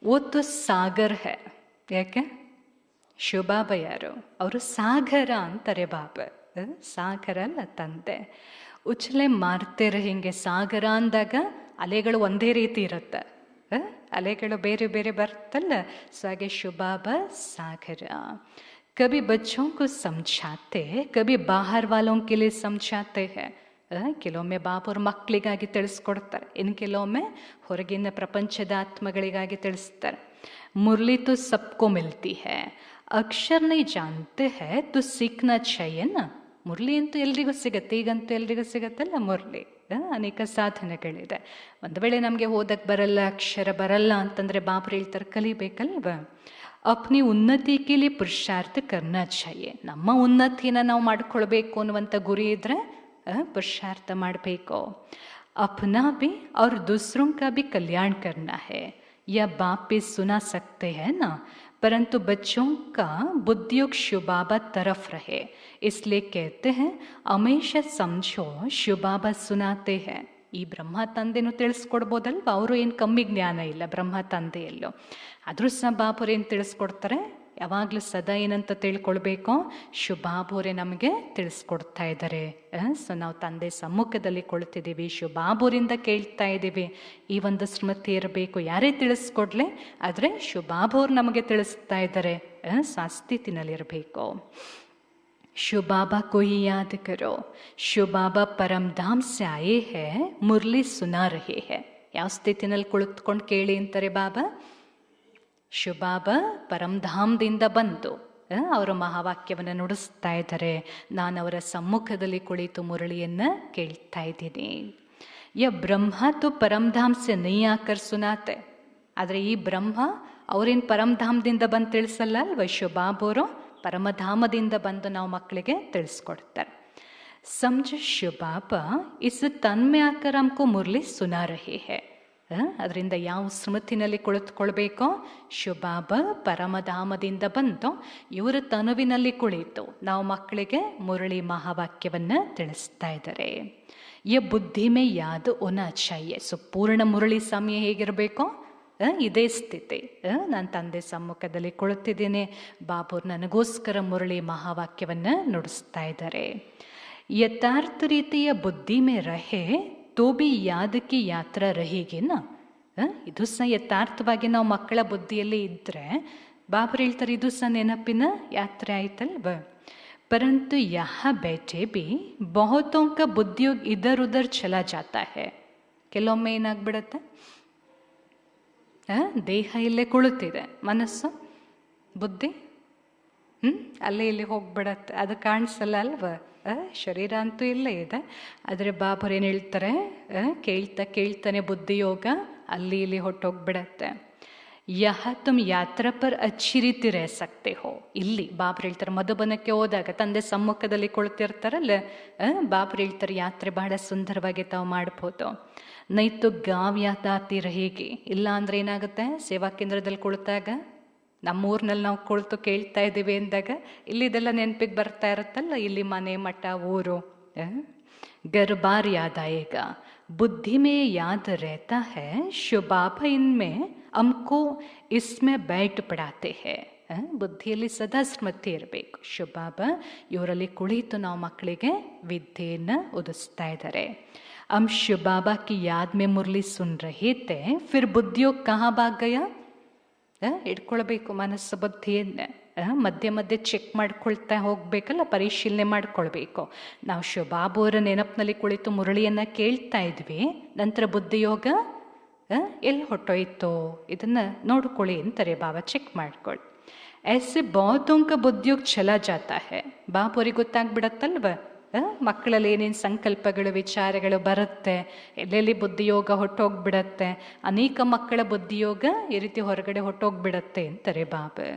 Speaker 1: ಓದು ಸಾಗರ್ ಹೇ. ಯಾಕೆ? ಶಿವಬಾಬ ಯಾರು? ಅವರು ಸಾಗರ ಅಂತಾರೆ ಬಾಬಾ. ಸಾಗರ ಅಲ್ಲ ತಂದೆ. ಉಚ್ಚಲೆ ಮಾರ್ತಿರ ಹಿಂಗೆ ಸಾಗರ ಅಂದಾಗ ಅಲೆಗಳು ಒಂದೇ ರೀತಿ ಇರುತ್ತೆ, ಅಲೆಗಳು ಬೇರೆ ಬೇರೆ ಬರ್ತಲ್ಲ. ಸೊ ಹಾಗೆ ಶಿವಬಾಬ ಸಾಗರ. ಕಭಿ ಬಚ್ಚೋं को समझाते हैं, कभी बाहर वालों के लिए समझाते हैं. ಕೆಲವೊಮ್ಮೆ ಬಾಬುರು ಮಕ್ಕಳಿಗಾಗಿ ತಿಳಿಸ್ಕೊಡ್ತಾರೆ, ಇನ್ನು ಕೆಲವೊಮ್ಮೆ ಹೊರಗಿನ ಪ್ರಪಂಚದ ಆತ್ಮಗಳಿಗಾಗಿ ತಿಳಿಸ್ತಾರೆ. ಮುರಳಿ ತು ಸಬ್ಕೋ ಮಿಲ್ತಿ ಹೈ, ಅಕ್ಷರ್ ನೈ ಜಾನ್ತೆ ಹೈ ತು ಸೀಖ್ನಾ ಚಾಹಿಯೆ ನಾ. ಮುರಳಿ ಅಂತೂ ಎಲ್ರಿಗೂ ಸಿಗತ್ತೆ, ಈಗಂತೂ ಎಲ್ರಿಗೂ ಸಿಗತ್ತಲ್ಲ ಮುರಳಿ. ಅನೇಕ ಸಾಧನೆಗಳಿದೆ. ಒಂದು ವೇಳೆ ನಮಗೆ ಓದಕ್ಕೆ ಬರಲ್ಲ, ಅಕ್ಷರ ಬರಲ್ಲ ಅಂತಂದರೆ ಬಾಬರು ಹೇಳ್ತಾರೆ ಕಲಿಬೇಕಲ್ವ. ಅಪ್ನಿ ಉನ್ನತಿ ಕೇಳಿ ಪುರುಷಾರ್ಥ ಕರ್ನಾ ಚಾಹಿಯೆ. ನಮ್ಮ ಉನ್ನತಿನ ನಾವು ಮಾಡ್ಕೊಳ್ಬೇಕು ಅನ್ನುವಂಥ ಗುರಿ ಇದ್ದರೆ पुरुषार्थ ಮಾಡಬೇಕು. अपना भी और दूसरों का भी कल्याण करना है. यह बाप भी सुना सकते हैं ना, परंतु बच्चों का बुद्धियोग शिव बाबा तरफ रहे, इसलिए कहते हैं हमेशा समझो शिव बाबा सुनाते हैं. ಈ ಬ್ರಹ್ಮ ತಂದೆನೂ ತಿಳಿಸ್ಕೊಡ್ಬೋದಲ್ವ? ಅವರು ಏನು ಕಮ್ಮಿ ಜ್ಞಾನ ಇಲ್ಲ ಬ್ರಹ್ಮ ತಂದೆಯಲ್ಲೂ. ಆದರೂ ಸಹ ಬಾಬುರು ಏನು ತಿಳಿಸ್ಕೊಡ್ತಾರೆ? ಯಾವಾಗಲೂ ಸದಾ ಏನಂತ ತಿಳ್ಕೊಳ್ಬೇಕು? ಶಿವಬಾಬುರೇ ನಮಗೆ ತಿಳಿಸ್ಕೊಡ್ತಾ ಇದ್ದಾರೆ. ಸೊ ನಾವು ತಂದೆ ಸಮ್ಮುಖದಲ್ಲಿ ಕೊಳ್ತಿದ್ದೀವಿ, ಶಿವಬಾಬುರಿಂದ ಕೇಳ್ತಾ ಇದ್ದೀವಿ. ಈ ಒಂದು ಸ್ಮೃತಿ ಇರಬೇಕು. ಯಾರೇ ತಿಳಿಸ್ಕೊಡ್ಲೆ, ಆದರೆ ಶಿವಬಾಬುರು ನಮಗೆ ತಿಳಿಸ್ತಾ ಇದ್ದಾರೆ. ಸೊ ಆ ಸ್ಥಿತಿನಲ್ಲಿರಬೇಕು. शिव बाबा को ही याद करो. शिव बाबा परम धाम से आए हैं, मुरली सुना रहे हैं. ಯಾವ ಸ್ಥಿತಿನಲ್ಲಿ ಕುಳಿತುಕೊಂಡು ಕೇಳಿ ಅಂತಾರೆ ಬಾಬಾ? ಶಿವಬಾಬಾ ಪರಂಧಾಮದಿಂದ ಬಂದು ಅವರ ಮಹಾವಾಕ್ಯವನ್ನು ನುಡಿಸ್ತಾ ಇದ್ದಾರೆ. ನಾನು ಅವರ ಸಮ್ಮುಖದಲ್ಲಿ ಕುಳಿತು ಮುರಳಿಯನ್ನು ಕೇಳ್ತಾ ಇದ್ದೀನಿ. ಯ ಬ್ರಹ್ಮ ತು ಪರಂಧಾಮ್ ಸೆ ನೈ ಆಕರ್ ಸುನಾತೆ. ಆದರೆ ಈ ಬ್ರಹ್ಮ ಅವ್ರೇನು ಪರಂಧಾಮದಿಂದ ಬಂದು ತಿಳಿಸಲ್ಲ ಅಲ್ವ? ಶಿವಬಾಬರು ಪರಮಧಾಮದಿಂದ ಬಂದು ನಾವು ಮಕ್ಕಳಿಗೆ ತಿಳಿಸ್ಕೊಡ್ತಾರೆ. ಸಮझ ಶಿವ ಬಾಬಾ ಇಸ್ ತನ್ಮೆ ಆಕರ್ ಹಮ್ಕೋ ಮುರಳಿ ಸುನಾ ರಹೇ ಹೈ. ಅದರಿಂದ ಯಾವ ಸ್ಮೃತಿನಲ್ಲಿ ಕುಳಿತುಕೊಳ್ಬೇಕೋ? ಶಿವಬಾಬಾ ಪರಮಧಾಮದಿಂದ ಬಂದು ಇವರ ತನುವಿನಲ್ಲಿ ಕುಳಿತು ನಾವು ಮಕ್ಕಳಿಗೆ ಮುರಳಿ ಮಹಾವಾಕ್ಯವನ್ನು ತಿಳಿಸ್ತಾ ಇದ್ದಾರೆ. ಯ ಬುದ್ಧಿ ಮೇ ಯಾದ್ ಹೋನಾ ಚಾಹಿಯೆ. ಸೊ ಪೂರ್ಣ ಮುರಳಿ ಸಮಯ ಹೇಗಿರಬೇಕೋ ಇದೇ ಸ್ಥಿತಿ. ನಾನು ತಂದೆ ಸಮ್ಮುಖದಲ್ಲಿ ಕುಳಿತಿದ್ದೀನಿ, ಬಾಬುರು ನನಗೋಸ್ಕರ ಮುರಳಿ ಮಹಾವಾಕ್ಯವನ್ನು ನುಡಿಸ್ತಾ ಇದ್ದಾರೆ. ಯಥಾರ್ಥ ರೀತಿಯ ಬುದ್ಧಿ ಮೇ ರಹೆ ತೋ ಬಿ ಯಾದಕ್ಕೆ ಯಾತ್ರಾ ರಹೇಗಿನ. ಇದು ಸಹ ಯಥಾರ್ಥವಾಗಿ ನಾವು ಮಕ್ಕಳ ಬುದ್ಧಿಯಲ್ಲಿ ಇದ್ದರೆ ಬಾಬರು ಹೇಳ್ತಾರೆ ಇದು ಸಹ ನೆನಪಿನ ಯಾತ್ರೆ ಆಯ್ತಲ್ವ. ಪರಂತು ಯಹ ಬೇಟೆ ಬಿ ಬಹುತೋಂ ಕಾ ಬುದ್ಧಿಯೋಗ ಇದರ್ ಉದರ್ ಚಲಾ ಜಾತಾ ಹೈ. ಕೆಲವೊಮ್ಮೆ ಏನಾಗ್ಬಿಡತ್ತೆ, ದೇಹ ಇಲ್ಲೇ ಕುಳಿತಿದೆ, ಮನಸ್ಸು ಬುದ್ಧಿ ಅಲ್ಲೇ ಇಲ್ಲಿ ಹೋಗ್ಬಿಡತ್ತೆ. ಅದು ಕಾಣಿಸಲ್ಲ ಅಲ್ವ? ಶರೀರ ಅಂತೂ ಇಲ್ಲೇ ಇದೆ. ಆದರೆ ಬಾಬರು ಏನು ಹೇಳ್ತಾರೆ, ಕೇಳ್ತಾನೆ ಬುದ್ಧಿಯೋಗ ಅಲ್ಲಿ ಇಲ್ಲಿ ಹೊಟ್ಟೋಗ್ಬಿಡತ್ತೆ. ಯಹ ತುಮ್ ಯಾತ್ರಾ ಪರ್ ಅಚ್ಚಿ ರೀತಿ ರಹ ಸಕ್ತೆ ಹೋ. ಇಲ್ಲಿ ಬಾಬರು ಹೇಳ್ತಾರೆ, ಮಧುಬನಕ್ಕೆ ಹೋದಾಗ ತಂದೆ ಸಮ್ಮುಖದಲ್ಲಿ ಕುಳಿತಿರ್ತಾರಲ್ಲ, ಬಾಬರು ಹೇಳ್ತಾರೆ ಯಾತ್ರೆ ಬಹಳ ಸುಂದರವಾಗಿ ತಾವು ಮಾಡ್ಬೋದು. ನೈತು ಗಾವ್ ಯಾತಾತಿ ರಹೇಗಿ. ಇಲ್ಲ ಅಂದರೆ ಏನಾಗುತ್ತೆ, ಸೇವಾ ಕೇಂದ್ರದಲ್ಲಿ ಕುಳಿತಾಗ ನಮ್ಮೂರಿನಲ್ಲಿ ನಾವು ಕುಳಿತು ಕೇಳ್ತಾ ಇದ್ದೀವಿ ಅಂದಾಗ ಇಲ್ಲಿದೆಲ್ಲ ನೆನಪಿಗೆ ಬರ್ತಾ ಇರುತ್ತಲ್ಲ, ಇಲ್ಲಿ ಮನೆ ಮಠ ಊರು. घर बार याद आएगा, बुद्धि में याद रहता है, शिव बाबा इनमें हमको इसमें बैठ पढ़ाते हैं. ಬುದ್ಧಿಯಲ್ಲಿ ಸದಾ ಸ್ಮೃತಿ ಇರಬೇಕು. ಶಿವಬಾಬಾ ಇವರಲ್ಲಿ ಕುಳಿತು ನಾವು ಮಕ್ಕಳಿಗೆ ವಿದ್ಯೆಯನ್ನು ಓದಿಸ್ತಾ ಇದ್ದಾರೆ. हम शिव बाबा की याद में मुरली सुन रहे थे, फिर बुद्धियोग कहाँ भाग गया. ಇಟ್ಕೊಳ್ಬೇಕು ಮನಸ್ಸು ಬುದ್ಧಿಯನ್ನು. ಮಧ್ಯೆ ಮಧ್ಯೆ ಚೆಕ್ ಮಾಡ್ಕೊಳ್ತಾ ಹೋಗ್ಬೇಕಲ್ಲ, ಪರಿಶೀಲನೆ ಮಾಡ್ಕೊಳ್ಬೇಕು. ನಾವು ಶಿವಬಾಬುವರ ನೆನಪಿನಲ್ಲಿ ಕುಳಿತು ಮುರಳಿಯನ್ನು ಕೇಳ್ತಾ ಇದ್ವಿ, ನಂತರ ಬುದ್ಧಿಯೋಗ ಎಲ್ಲಿ ಹೊಟ್ಟೋಯ್ತು ಇದನ್ನು ನೋಡ್ಕೊಳ್ಳಿ ಅಂತಾರೆ ಬಾಬಾ, ಚೆಕ್ ಮಾಡ್ಕೊಳ್ಳಿ. ऐसे बहुतों का ಬುದ್ಧಿಯೋಗ ಚಲಾ ಜಾತಾ ಹೈ. ಬಾಬುವರಿಗೆ ಗೊತ್ತಾಗ್ಬಿಡತ್ತಲ್ವ ಮಕ್ಕಳಲ್ಲಿ ಏನೇನು ಸಂಕಲ್ಪಗಳು ವಿಚಾರಗಳು ಬರುತ್ತೆ, ಎಲ್ಲೆಲ್ಲಿ ಬುದ್ಧಿಯೋಗ ಹೊಟ್ಟೋಗ್ಬಿಡತ್ತೆ. ಅನೇಕ ಮಕ್ಕಳ ಬುದ್ಧಿಯೋಗ ಈ ರೀತಿ ಹೊರಗಡೆ ಹೊಟ್ಟೋಗ್ಬಿಡತ್ತೆ ಅಂತಾರೆ ಬಾಬಾ.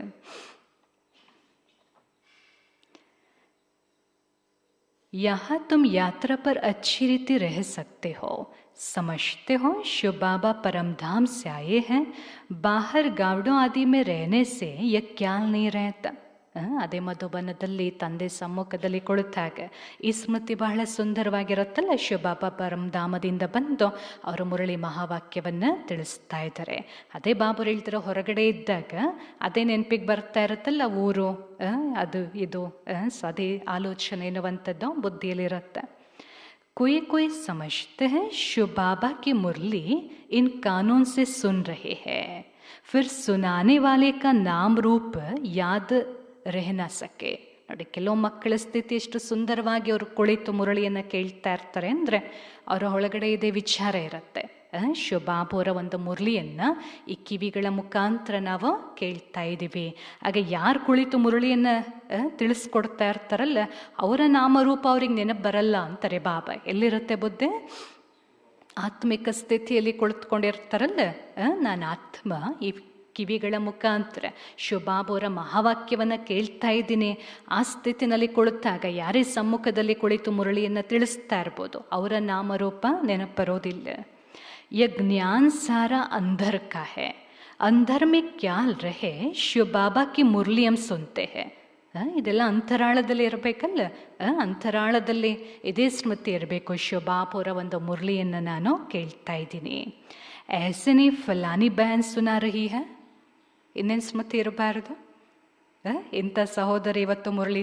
Speaker 1: यहाँ तुम यात्रा पर अच्छी रीति रह सकते हो. समझते हो शिव बाबा परम धाम से आए हैं, बाहर गावड़ों आदि में रहने से यह ख्याल नहीं रहता. ಅದೇ ಮಧುಬನದಲ್ಲಿ ತಂದೆ ಸಮ್ಮುಖದಲ್ಲಿ ಕುಳಿತಾಗ ಈ ಸ್ಮೃತಿ ಬಹಳ ಸುಂದರವಾಗಿರುತ್ತಲ್ಲ. ಶಿವಬಾಬಾ ಪರಮಧಾಮದಿಂದ ಬಂದು ಅವರು ಮುರಳಿ ಮಹಾವಾಕ್ಯವನ್ನು ತಿಳಿಸ್ತಾ ಇದ್ದಾರೆ. ಅದೇ ಬಾಬರು ಹೇಳ್ತಾರೆ, ಹೊರಗಡೆ ಇದ್ದಾಗ ಅದೇ ನೆನಪಿಗೆ ಬರ್ತಾ ಇರುತ್ತಲ್ಲ, ಊರು ಅದು ಇದು ಅದೇ ಆಲೋಚನೆ ಎನ್ನುವಂಥದ್ದು ಬುದ್ಧಿಯಲ್ಲಿರುತ್ತೆ. कोई कोई समझते हैं शिव बाबा की मुरली इन कानून से सुन रहे हैं, फिर सुनाने वाले का नाम रूप याद रह न सके. ನೋಡಿ, ಕೆಲವು ಮಕ್ಕಳ ಸ್ಥಿತಿ ಎಷ್ಟು ಸುಂದರವಾಗಿ ಅವರು ಕುಳಿತು ಮುರಳಿಯನ್ನು ಕೇಳ್ತಾ ಇರ್ತಾರೆ ಅಂದರೆ ಅವರ ಒಳಗಡೆ ಇದೇ ವಿಚಾರ ಇರುತ್ತೆ. ಶಿವಬಾಬು ಅವರ ಒಂದು ಮುರಳಿಯನ್ನು ಈ ಕಿವಿಗಳ ಮುಖಾಂತರ ನಾವು ಕೇಳ್ತಾ ಇದ್ದೀವಿ. ಆಗ ಯಾರು ಕುಳಿತು ಮುರಳಿಯನ್ನು ತಿಳಿಸ್ಕೊಡ್ತಾ ಇರ್ತಾರಲ್ಲ, ಅವರ ನಾಮರೂಪ ಅವ್ರಿಗೆ ನೆನಪು ಬರಲ್ಲ ಅಂತಾರೆ ಬಾಬಾ. ಎಲ್ಲಿರುತ್ತೆ ಬುದ್ಧಿ? ಆತ್ಮಿಕ ಸ್ಥಿತಿಯಲ್ಲಿ ಕುಳಿತುಕೊಂಡಿರ್ತಾರಲ್ಲ, ನಾನು ಆತ್ಮ ಈ ಕಿವಿಗಳ ಮುಖಾಂತರ ಶಿವಬಾಬು ಅವರ ಮಹಾವಾಕ್ಯವನ್ನು ಕೇಳ್ತಾ ಇದ್ದೀನಿ. ಆ ಸ್ಥಿತಿನಲ್ಲಿ ಕುಳಿತಾಗ ಯಾರೇ ಸಮ್ಮುಖದಲ್ಲಿ ಕುಳಿತು ಮುರಳಿಯನ್ನು ತಿಳಿಸ್ತಾ ಇರ್ಬೋದು, ಅವರ ನಾಮರೂಪ ನೆನಪರೋದಿಲ್ಲ. यह ज्ञान सारा अंदर का है, अंदर में क्या रहे शिव बाबा की मुरली हम सुनते हैं. ಇದೆಲ್ಲ ಅಂತರಾಳದಲ್ಲಿ ಇರಬೇಕಲ್ಲ, ಅಂತರಾಳದಲ್ಲಿ ಇದೇ ಸ್ಮೃತಿ ಇರಬೇಕು. ಶಿವಬಾಬು ಅವರ ಒಂದು ಮುರಳಿಯನ್ನು ನಾನು ಕೇಳ್ತಾ ಇದ್ದೀನಿ. ऐसे नहीं फलानी बहन सुना रही है, ಇನ್ನೇನು ಸ್ಮೃತಿ ಇರಬಾರ್ದು? ಇಂಥ ಸಹೋದರಿ ಇವತ್ತು ಮುರಳಿ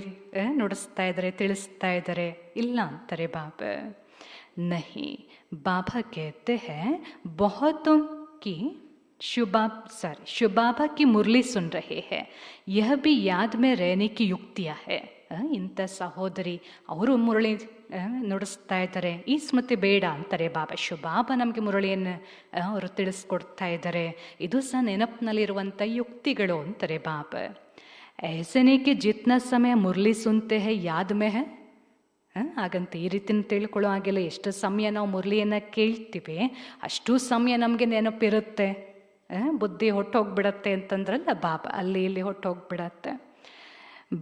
Speaker 1: ನುಡಿಸ್ತಾ ಇದ್ದಾರೆ, ತಿಳಿಸ್ತಾ ಇದ್ದಾರೆ, ಇಲ್ಲ ಅಂತಾರೆ ಬಾಬಾ. नहीं, बाबा कहते हैं बहुतों की शिव बाबा की मुरली सुन रहे हैं, यह भी याद में रहने की युक्तियाँ है. ಇಂಥ ಸಹೋದರಿ ಅವರು ಮುರಳಿ ನುಡಿಸ್ತಾ ಇದ್ದಾರೆ, ಈ ಸ್ಮೃತಿ ಬೇಡ ಅಂತಾರೆ ಬಾಬಾ. ಶಿವ ಬಾಬಾ ನಮಗೆ ಮುರಳಿಯನ್ನು ಅವರು ತಿಳಿಸ್ಕೊಡ್ತಾ ಇದ್ದಾರೆ, ಇದು ಸಹ ನೆನಪಿನಲ್ಲಿರುವಂಥ ಯುಕ್ತಿಗಳು ಅಂತಾರೆ ಬಾಬಾ. ऐसे नहीं कि जितना समय मुरली सुनते हैं याद में है. ಹಾಗಂತ ಈ ರೀತಿನ ತಿಳ್ಕೊಳ್ಳೋ ಹಾಗೆಲ್ಲ ಎಷ್ಟು ಸಮಯ ನಾವು ಮುರಳಿಯನ್ನು ಕೇಳ್ತೀವಿ ಅಷ್ಟು ಸಮಯ ನಮಗೆ ನೆನಪಿರುತ್ತೆ. ಬುದ್ಧಿ ಹೊಟ್ಟೋಗ್ಬಿಡತ್ತೆ ಅಂತಂದ್ರಲ್ಲ ಬಾಬಾ, ಅಲ್ಲಿ ಇಲ್ಲಿ ಹೊಟ್ಟೋಗ್ಬಿಡತ್ತೆ.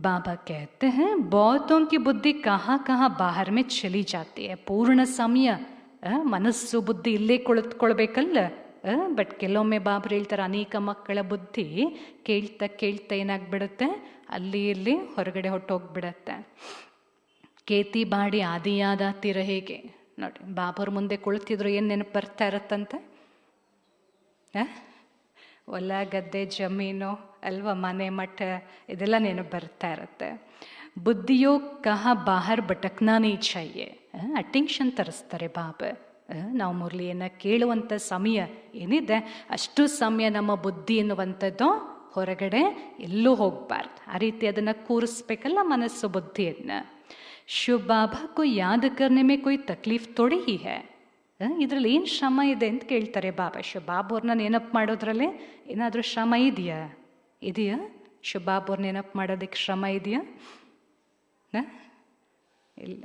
Speaker 1: ಬಾಬಾ कहते हैं बहुतों की बुद्धि कहाँ कहाँ बाहर में चली जाती है. ಪೂರ್ಣ ಸಮಯ ಮನಸ್ಸು ಬುದ್ಧಿ ಇಲ್ಲೇ ಕುಳಿತುಕೊಳ್ಬೇಕಲ್ಲ. ಬಟ್ ಕೆಲವೊಮ್ಮೆ ಬಾಬ್ರು ಹೇಳ್ತಾರೆ, ಅನೇಕ ಮಕ್ಕಳ ಬುದ್ಧಿ ಕೇಳ್ತಾ ಕೇಳ್ತಾ ಏನಾಗ್ಬಿಡುತ್ತೆ, ಅಲ್ಲಿ ಇಲ್ಲಿ ಹೊರಗಡೆ ಹೊಟ್ಟೋಗ್ಬಿಡತ್ತೆ. ಕೇತಿ ಬಾಡಿ ಆದಿಯಾದಾತಿರ ಹೇಗೆ ನೋಡಿ, ಬಾಬರ್ ಮುಂದೆ ಕುಳಿತಿದ್ರು ಏನು ನೆನಪು ಬರ್ತಾ ಇರತ್ತಂತೆ? ಹೊಲ ಗದ್ದೆ ಜಮೀನು ಅಲ್ವಾ, ಮನೆ ಮಠ ಇದೆಲ್ಲ ನೆನಪು ಬರ್ತಾ ಇರತ್ತೆ. ಬುದ್ಧಿಯೋ ಕಹ ಬಾಹರ್ ಭಟಕ್ನಾ ನೀ ಚಾಹಿಯೆ. ಅಟೆನ್ಷನ್ ತರಿಸ್ತಾರೆ ಬಾಬಾ. ನಾವು ಮುರಳಿಯನ್ನು ಕೇಳುವಂಥ ಸಮಯ ಏನಿದೆ ಅಷ್ಟು ಸಮಯ ನಮ್ಮ ಬುದ್ಧಿ ಎನ್ನುವಂಥದ್ದು ಹೊರಗಡೆ ಎಲ್ಲೂ ಹೋಗಬಾರ್ದು. ಆ ರೀತಿ ಅದನ್ನು ಕೂರಿಸ್ಬೇಕಲ್ಲ ಮನಸ್ಸು ಬುದ್ಧಿಯನ್ನು. ಶಿವ ಬಾಬಾ ಕೋ ಯಾದ್ ಕರ್ನೆ ಮೇ ಕೊಯ್ ತಕ್ಲೀಫ್ ಥೋಡಿ ಹಿ ಹೈ. ಇದರಲ್ಲಿ ಏನು ಶ್ರಮ ಇದೆ ಅಂತ ಕೇಳ್ತಾರೆ ಬಾಬಾ. ಶಿವ ಬಾಬು ಅವ್ರನ್ನ ನೆನಪು ಮಾಡೋದ್ರಲ್ಲಿ ಏನಾದರೂ ಶ್ರಮ ಇದೆಯಾ? ಶಿವ ಬಾಬು ಅವ್ರನ್ನ ನೆನಪು ಮಾಡೋದಕ್ಕೆ ಶ್ರಮ ಇದೆಯಾ? ಇಲ್ಲ.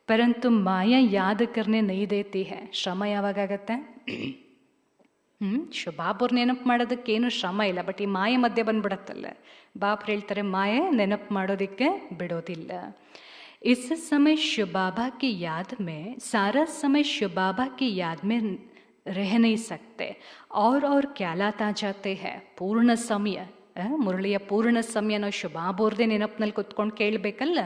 Speaker 1: ಪರಂತು ಮಾಯಾ ಯಾದ್ ಕರ್ನೆ ನೈ ದೇತಿ ಹೈ. ಶ್ರಮ ಯಾವಾಗತ್ತೆ? ಶಿವ ಬಾಬು ಅವ್ರ ನೆನಪು ಮಾಡೋದಕ್ಕೇನು ಶ್ರಮ ಇಲ್ಲ, ಬಟ್ ಈ ಮಾಯೆ ಮಧ್ಯೆ ಬಂದ್ಬಿಡತ್ತಲ್ಲ. ಬಾಬ್ರು ಹೇಳ್ತಾರೆ ಮಾಯೆ ನೆನಪು ಮಾಡೋದಕ್ಕೆ ಬಿಡೋದಿಲ್ಲ. इस समय शिव बाबा की याद में सारा समय शिव बाबा की याद में रह नहीं सकते और ख्यालात आ जाते हैं. पूर्ण ಸಮಯ ಮುರಳಿಯ ಪೂರ್ಣ ಸಮಯ ನಾವು ಶಿವ ಬಾಬು ಅವ್ರದೇ ನೆನಪಿನಲ್ಲಿ ಕುತ್ಕೊಂಡು ಕೇಳಬೇಕಲ್ಲ.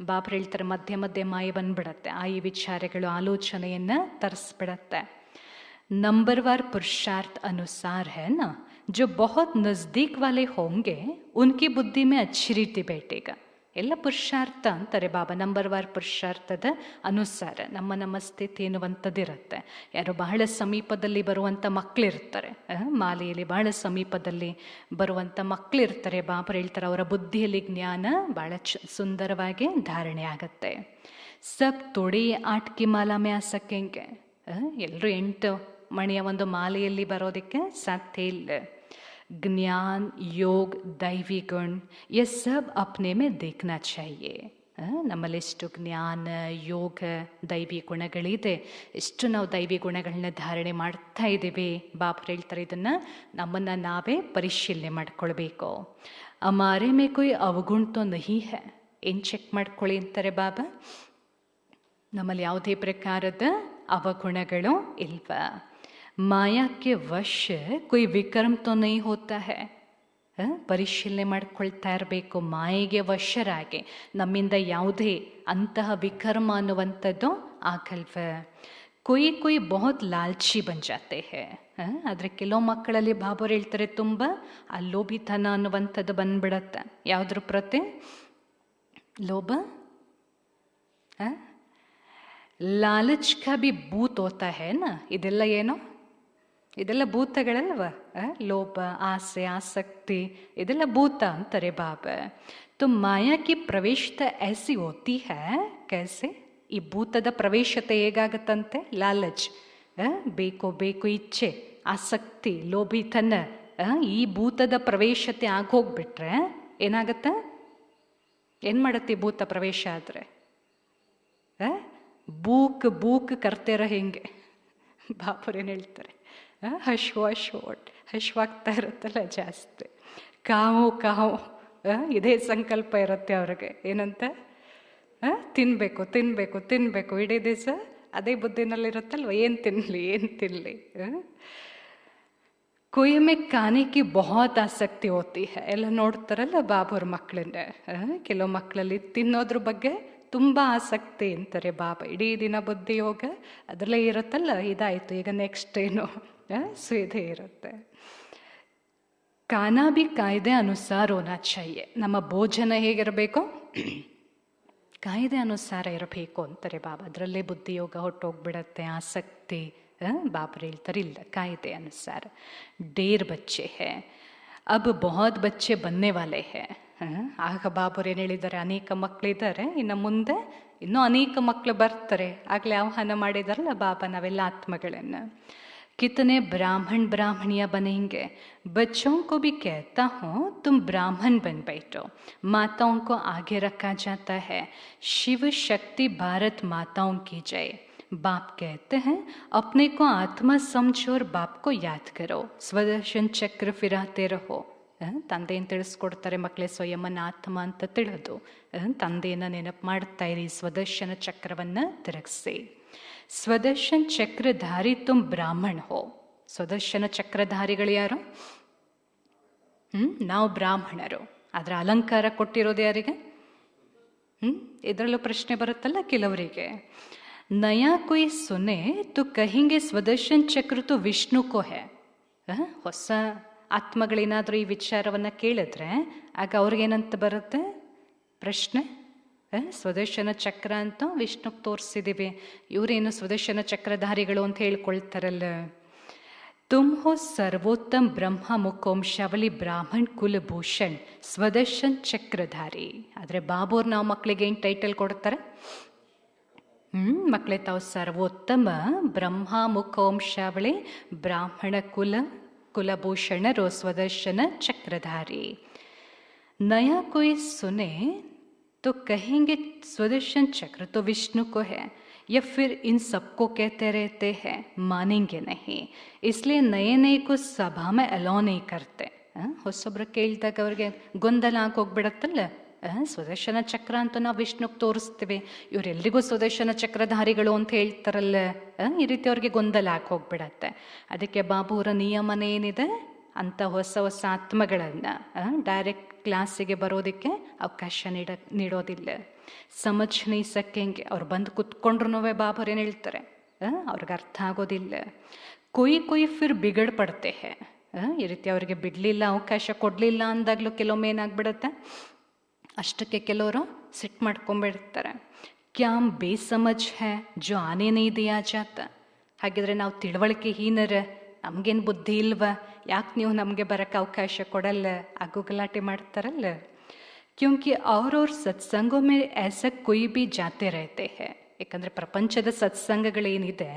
Speaker 1: ಬಾಬ್ರು ಹೇಳ್ತಾರೆ ಮಧ್ಯೆ ಮಧ್ಯೆ ಮಾಯೆ ಬಂದ್ಬಿಡತ್ತೆ, ಆ ಈ ವಿಚಾರಗಳು ಆಲೋಚನೆಯನ್ನು ತರಿಸ್ಬಿಡತ್ತೆ. नंबरवार पुरुषार्थ अनुसार है ना, जो बहुत नज़दीक वाले होंगे उनकी बुद्धि में अच्छी रीति बैठेगा. ಎಲ್ಲ ಪುರುಷಾರ್ಥ ಅಂತಾರೆ ಬಾಬಾ. ನಂಬರ್ವಾರ್ ಪುರುಷಾರ್ಥದ ಅನುಸಾರ ನಮ್ಮ ನಮ್ಮ ಸ್ಥಿತಿ ಎನ್ನುವಂಥದ್ದಿರುತ್ತೆ. ಯಾರು ಬಹಳ ಸಮೀಪದಲ್ಲಿ ಬರುವಂಥ ಮಕ್ಕಳಿರ್ತಾರೆ, ಮಾಲೆಯಲ್ಲಿ ಬಹಳ ಸಮೀಪದಲ್ಲಿ ಬರುವಂಥ ಮಕ್ಕಳಿರ್ತಾರೆ, ಬಾಬರು ಹೇಳ್ತಾರೆ ಅವರ ಬುದ್ಧಿಯಲ್ಲಿ ಜ್ಞಾನ ಭಾಳ ಸುಂದರವಾಗಿ ಧಾರಣೆ ಆಗತ್ತೆ. ಸಬ್ ತೊಡಿ ಆಟ್ಕಿ ಮಾಲಾ ಮೇ ಆ ಸಕೆಂಗೆ. ಎಲ್ಲರೂ 8 ಮಣಿಯ ಒಂದು ಮಾಲೆಯಲ್ಲಿ ಬರೋದಕ್ಕೆ ಸಾಧ್ಯ ಇಲ್ಲ. ज्ञान योग दैवी गुण ये सब अपने में देखना चाहिए. ನಮ್ಮಲ್ಲೆಷ್ಟು ಜ್ಞಾನ ಯೋಗ ದೈವಿ ಗುಣಗಳಿದೆ, ಎಷ್ಟು ನಾವು ದೈವಿ ಗುಣಗಳನ್ನ ಧಾರಣೆ ಮಾಡ್ತಾ ಇದ್ದೀವಿ. ಬಾಬ್ರು ಹೇಳ್ತಾರೆ ಇದನ್ನು ನಮ್ಮನ್ನು ನಾವೇ ಪರಿಶೀಲನೆ ಮಾಡ್ಕೊಳ್ಬೇಕು. ಹಮಾರೆ ಮೇ ಕೊಯ್ ಅವಗುಣ ತೋ ನಹಿ ಹೈ. ಏನು ಚೆಕ್ ಮಾಡ್ಕೊಳ್ಳಿ ಅಂತಾರೆ ಬಾಬಾ? ನಮ್ಮಲ್ಲಿ ಯಾವುದೇ ಪ್ರಕಾರದ ಅವಗುಣಗಳು ಇಲ್ವಾ? ಮಾಯಾಕ್ಕೆ ವಶ ಕೊಯ್ ವಿಕರ್ಮ ತೋ ನೈ ಹೋತಾ ಹೈ. ಪರಿಶೀಲನೆ ಮಾಡ್ಕೊಳ್ತಾ ಇರಬೇಕು. ಮಾಯೆಗೆ ವಶರಾಗಿ ನಮ್ಮಿಂದ ಯಾವುದೇ ಅಂತಹ ವಿಕರ್ಮ ಅನ್ನುವಂಥದ್ದು ಆಗಲ್ವ. ಕೊಯ್ ಬಹುತ್ ಲಾಲ್ಚಿ ಬಂಜಾತೆ ಹೇ. ಆದರೆ ಕೆಲವು ಮಕ್ಕಳಲ್ಲಿ ಬಾಬರು ಹೇಳ್ತಾರೆ ತುಂಬ ಆ ಲೋಭಿತನ ಅನ್ನುವಂಥದ್ದು ಬಂದ್ಬಿಡತ್ತೆ. ಯಾವುದ್ರ ಪ್ರತಿ ಲೋಭ? ಲಾಲಚ್ ಕಾ ಬಿ ಭೂತ್ ಹೋತಾ ಹೇ ನಾ. ಇದೆಲ್ಲ ಏನೋ, ಇದೆಲ್ಲ ಭೂತಗಳಲ್ವ? ಲೋಭ, ಆಸೆ, ಆಸಕ್ತಿ ಇದೆಲ್ಲ ಭೂತ ಅಂತಾರೆ ಬಾಬಾ. तो माया की प्रवेशता ऐसी होती है. कैसे? ಈ ಭೂತದ ಪ್ರವೇಶತೆ ಹೇಗಾಗತ್ತಂತೆ? ಲಾಲಚ್, ಬೇಕು ಇಚ್ಛೆ, ಆಸಕ್ತಿ, ಲೋಭಿತನ, ಈ ಭೂತದ ಪ್ರವೇಶತೆ ಆಗೋಗ್ಬಿಟ್ರೆ ಏನಾಗತ್ತೆ? ಏನು ಮಾಡುತ್ತೆ ಭೂತ ಪ್ರವೇಶ ಆದರೆ? ಬೂಕ್ ಕರ್ತಿರ ಹಿಂಗೆ ಬಾಪರೇನು ಹೇಳ್ತಾರೆ, ಹಶ್ವಾಗ್ತಾ ಇರುತ್ತಲ್ಲ ಜಾಸ್ತಿ. ಕಾವು ಇದೇ ಸಂಕಲ್ಪ ಇರುತ್ತೆ ಅವ್ರಿಗೆ. ಏನಂತ? ತಿನ್ನಬೇಕು ಇಡೀ ದಿವಸ ಅದೇ ಬುದ್ಧಿನಲ್ಲಿರುತ್ತಲ್ವ, ಏನು ತಿನ್ನಲಿ. कोई में खाने की बहुत ಆಸಕ್ತಿ ಹೋತಿ है. ಎಲ್ಲ ನೋಡ್ತಾರಲ್ಲ ಬಾಬುರ ಮಕ್ಕಳನ್ನ, ಕೆಲವು ಮಕ್ಕಳಲ್ಲಿ ತಿನ್ನೋದ್ರ ಬಗ್ಗೆ ತುಂಬ ಆಸಕ್ತಿ ಅಂತಾರೆ ಬಾಬಾ. ಇಡೀ ದಿನ ಬುದ್ಧಿ ಯೋಗ ಅದರಲ್ಲೇ ಇರುತ್ತಲ್ಲ, ಇದಾಯಿತು ಈಗ ನೆಕ್ಸ್ಟ್ ಏನು ಇದೇ ಇರುತ್ತೆ. ಖಾನಾ ಬಿ ಕಾಯ್ದೆ ಅನುಸಾರ ಹೋನಾ ಚಾಹಿಯೆ. ನಮ್ಮ ಭೋಜನ ಹೇಗಿರಬೇಕು? ಕಾಯ್ದೆ ಅನುಸಾರ ಇರಬೇಕು ಅಂತಾರೆ ಬಾಬಾ. ಅದರಲ್ಲೇ ಬುದ್ಧಿಯೋಗ ಹೊಟ್ಟೋಗ್ಬಿಡತ್ತೆ, ಆಸಕ್ತಿ. ಬಾಬ್ರು ಹೇಳ್ತಾರೆ ಇಲ್ಲ, ಕಾಯ್ದೆ ಅನುಸಾರ. ಡೇರ್ ಬಚ್ಚೆ ಹೇ, ಅಬ್ ಬಹುತ್ ಬಚ್ಚೆ ಬನ್ನೆ ವಾಲೆ ಹೇ. ಆಗ ಬಾಬರು ಏನು ಹೇಳಿದ್ದಾರೆ, ಅನೇಕ ಮಕ್ಕಳಿದ್ದಾರೆ, ಇನ್ನು ಮುಂದೆ ಇನ್ನೂ ಅನೇಕ ಮಕ್ಕಳು ಬರ್ತಾರೆ. ಆಗಲೇ ಆಹ್ವಾನ ಮಾಡಿದಾರಲ್ಲ ಬಾಬಾ ನಾವೆಲ್ಲ ಆತ್ಮಗಳನ್ನು. कितने ब्राह्मणियाँ बनेंगे. बच्चों को भी कहता हूँ तुम ब्राह्मण बन बैठो. माताओं को आगे रखा जाता है. शिव शक्ति भारत माताओं की जय. बाप कहते हैं अपने को आत्मा समझो और बाप को याद करो. स्वदर्शन चक्र फिराते रहो. ತಂದೆಯನ್ನು ತಿಳಿಸ್ಕೊಡ್ತಾರೆ, ಮಕ್ಕಳೇ ಸ್ವಯಂನ ಆತ್ಮ ಅಂತ ತಿಳಿದು ತಂದೆಯನ್ನು ನೆನಪು ಮಾಡ್ತಾ ಇರಿ, ಸ್ವದರ್ಶನ ಚಕ್ರವನ್ನು ತಿರುಗಿಸಿ. ಸ್ವದರ್ಶನ್ ಚಕ್ರಧಾರಿ ತುಮ್ ಬ್ರಾಹ್ಮಣ ಹೋ. ಸ್ವದರ್ಶನ ಚಕ್ರಧಾರಿಗಳು ಯಾರು? ನಾವು ಬ್ರಾಹ್ಮಣರು. ಅದರ ಅಲಂಕಾರ ಕೊಟ್ಟಿರೋದು ಯಾರಿಗೆ? ಇದರಲ್ಲೂ ಪ್ರಶ್ನೆ ಬರುತ್ತಲ್ಲ ಕೆಲವರಿಗೆ. ನಯಾ ಕೊಯ್ ಸುನೆ ತು ಕಹಿಂಗೆ ಸ್ವದರ್ಶನ್ ಚಕ್ರ ತು ವಿಷ್ಣು ಕೋ ಹೇ. ಹೊಸ ಆತ್ಮಗಳೇನಾದರೂ ಈ ವಿಚಾರವನ್ನು ಕೇಳಿದ್ರೆ ಆಗ ಅವ್ರಿಗೇನಂತ ಬರುತ್ತೆ ಪ್ರಶ್ನೆ? ಸ್ವದರ್ಶನ ಚಕ್ರ ಅಂತ ವಿಷ್ಣುಗೆ ತೋರಿಸಿದ್ದೀವಿ, ಇವರೇನು ಸ್ವದರ್ಶನ ಚಕ್ರಧಾರಿಗಳು ಅಂತ ಹೇಳ್ಕೊಳ್ತಾರಲ್ಲ. ತುಮ್ ಹೋ ಸರ್ವೋತ್ತಮ್ ಬ್ರಹ್ಮ ಮುಖೋಂಶಾವಲಿ ಬ್ರಾಹ್ಮಣ್ ಕುಲಭೂಷಣ್ ಸ್ವದರ್ಶನ್ ಚಕ್ರಧಾರಿ. ಆದರೆ ಬಾಬೂರ್ ನಾವು ಮಕ್ಕಳಿಗೆ ಏನು ಟೈಟಲ್ ಕೊಡ್ತಾರೆ? ಮಕ್ಕಳೇ ತಾವು ಸರ್ವೋತ್ತಮ ಬ್ರಹ್ಮ ಮುಖೋಂಶಾವಳಿ ಬ್ರಾಹ್ಮಣ ಕುಲಭೂಷಣರು ಸ್ವದರ್ಶನ ಚಕ್ರಧಾರಿ. ನಯಾ ಕೊಯ್ ಸುನೆ तो कहेंगे स्वदर्शन चक्र तो विष्णु को है, या फिर इन सबको कहते रहते हैं, मानेंगे नहीं. इसलिए नए को सभा में अलाउ नहीं करते. ಹೊಸೊಬ್ರು ಕೇಳಿದಾಗ ಅವ್ರಿಗೆ ಗೊಂದಲ ಆಗೋಗ್ಬಿಡತ್ತಲ್ಲ. ಸ್ವದರ್ಶನ ಚಕ್ರ ಅಂತ ನಾವು ವಿಷ್ಣುಗೆ ತೋರಿಸ್ತೀವಿ, ಇವರೆಲ್ಲರಿಗೂ ಸ್ವದರ್ಶನ ಚಕ್ರಧಾರಿಗಳು ಅಂತ ಹೇಳ್ತಾರಲ್ಲ, ಈ ರೀತಿ ಅವ್ರಿಗೆ ಗೊಂದಲ ಹೋಗ್ಬಿಡತ್ತೆ. ಅದಕ್ಕೆ ಬಾಬುರ ನಿಯಮನ ಏನಿದೆ, ಅಂಥ ಹೊಸ ಆತ್ಮಗಳನ್ನು ಡೈರೆಕ್ಟ್ ಕ್ಲಾಸಿಗೆ ಬರೋದಕ್ಕೆ ಅವಕಾಶ ನೀಡೋದಿಲ್ಲ. ಸಮಜ್ ನೈ ಸಕೆಂಗೆ. ಅವ್ರು ಬಂದು ಕುತ್ಕೊಂಡ್ರು ಬಾಬರು ಏನು ಹೇಳ್ತಾರೆ ಅವ್ರಿಗೆ ಅರ್ಥ ಆಗೋದಿಲ್ಲ. ಕೊಯ್ ಫಿರ್ ಬಿಗಡ್ ಪಡ್ತೆ ಹೇ. ಈ ರೀತಿ ಅವ್ರಿಗೆ ಬಿಡಲಿಲ್ಲ, ಅವಕಾಶ ಕೊಡಲಿಲ್ಲ ಅಂದಾಗಲೂ ಕೆಲವೊಮ್ಮೆ ಏನಾಗ್ಬಿಡುತ್ತೆ, ಅಷ್ಟಕ್ಕೆ ಕೆಲವರು ಸಿಟ್ಟು ಮಾಡ್ಕೊಂಬಿಡ್ತಾರೆ. ಕ್ಯಾಮ್ ಬೇಸಮಜ್ ಹೇ ಜೋ ಆನೆ ನೈ ದಿಯಾ ಜಾತ. ಹಾಗಿದ್ರೆ ನಾವು ತಿಳುವಳಿಕೆ ಹೀನರ, ನಮಗೇನು ಬುದ್ಧಿ ಇಲ್ವ, ಯಾಕೆ ನೀವು ನಮಗೆ ಬರೋಕ್ಕೆ ಅವಕಾಶ ಕೊಡಲ್ಲ, ಆಗು ಗಲಾಟೆ ಮಾಡ್ತಾರಲ್ಲ. ಕ್ಯೂಂಕಿ ಅವ್ರವ್ರ ಸತ್ಸಂಗೋ ಮೇ ಐಸಾ ಕೊಯ್ ಬಿ ಜಾತೆ ರಹತೆ ಹೇ. ಯಾಕಂದರೆ ಪ್ರಪಂಚದ ಸತ್ಸಂಗಗಳೇನಿದೆ,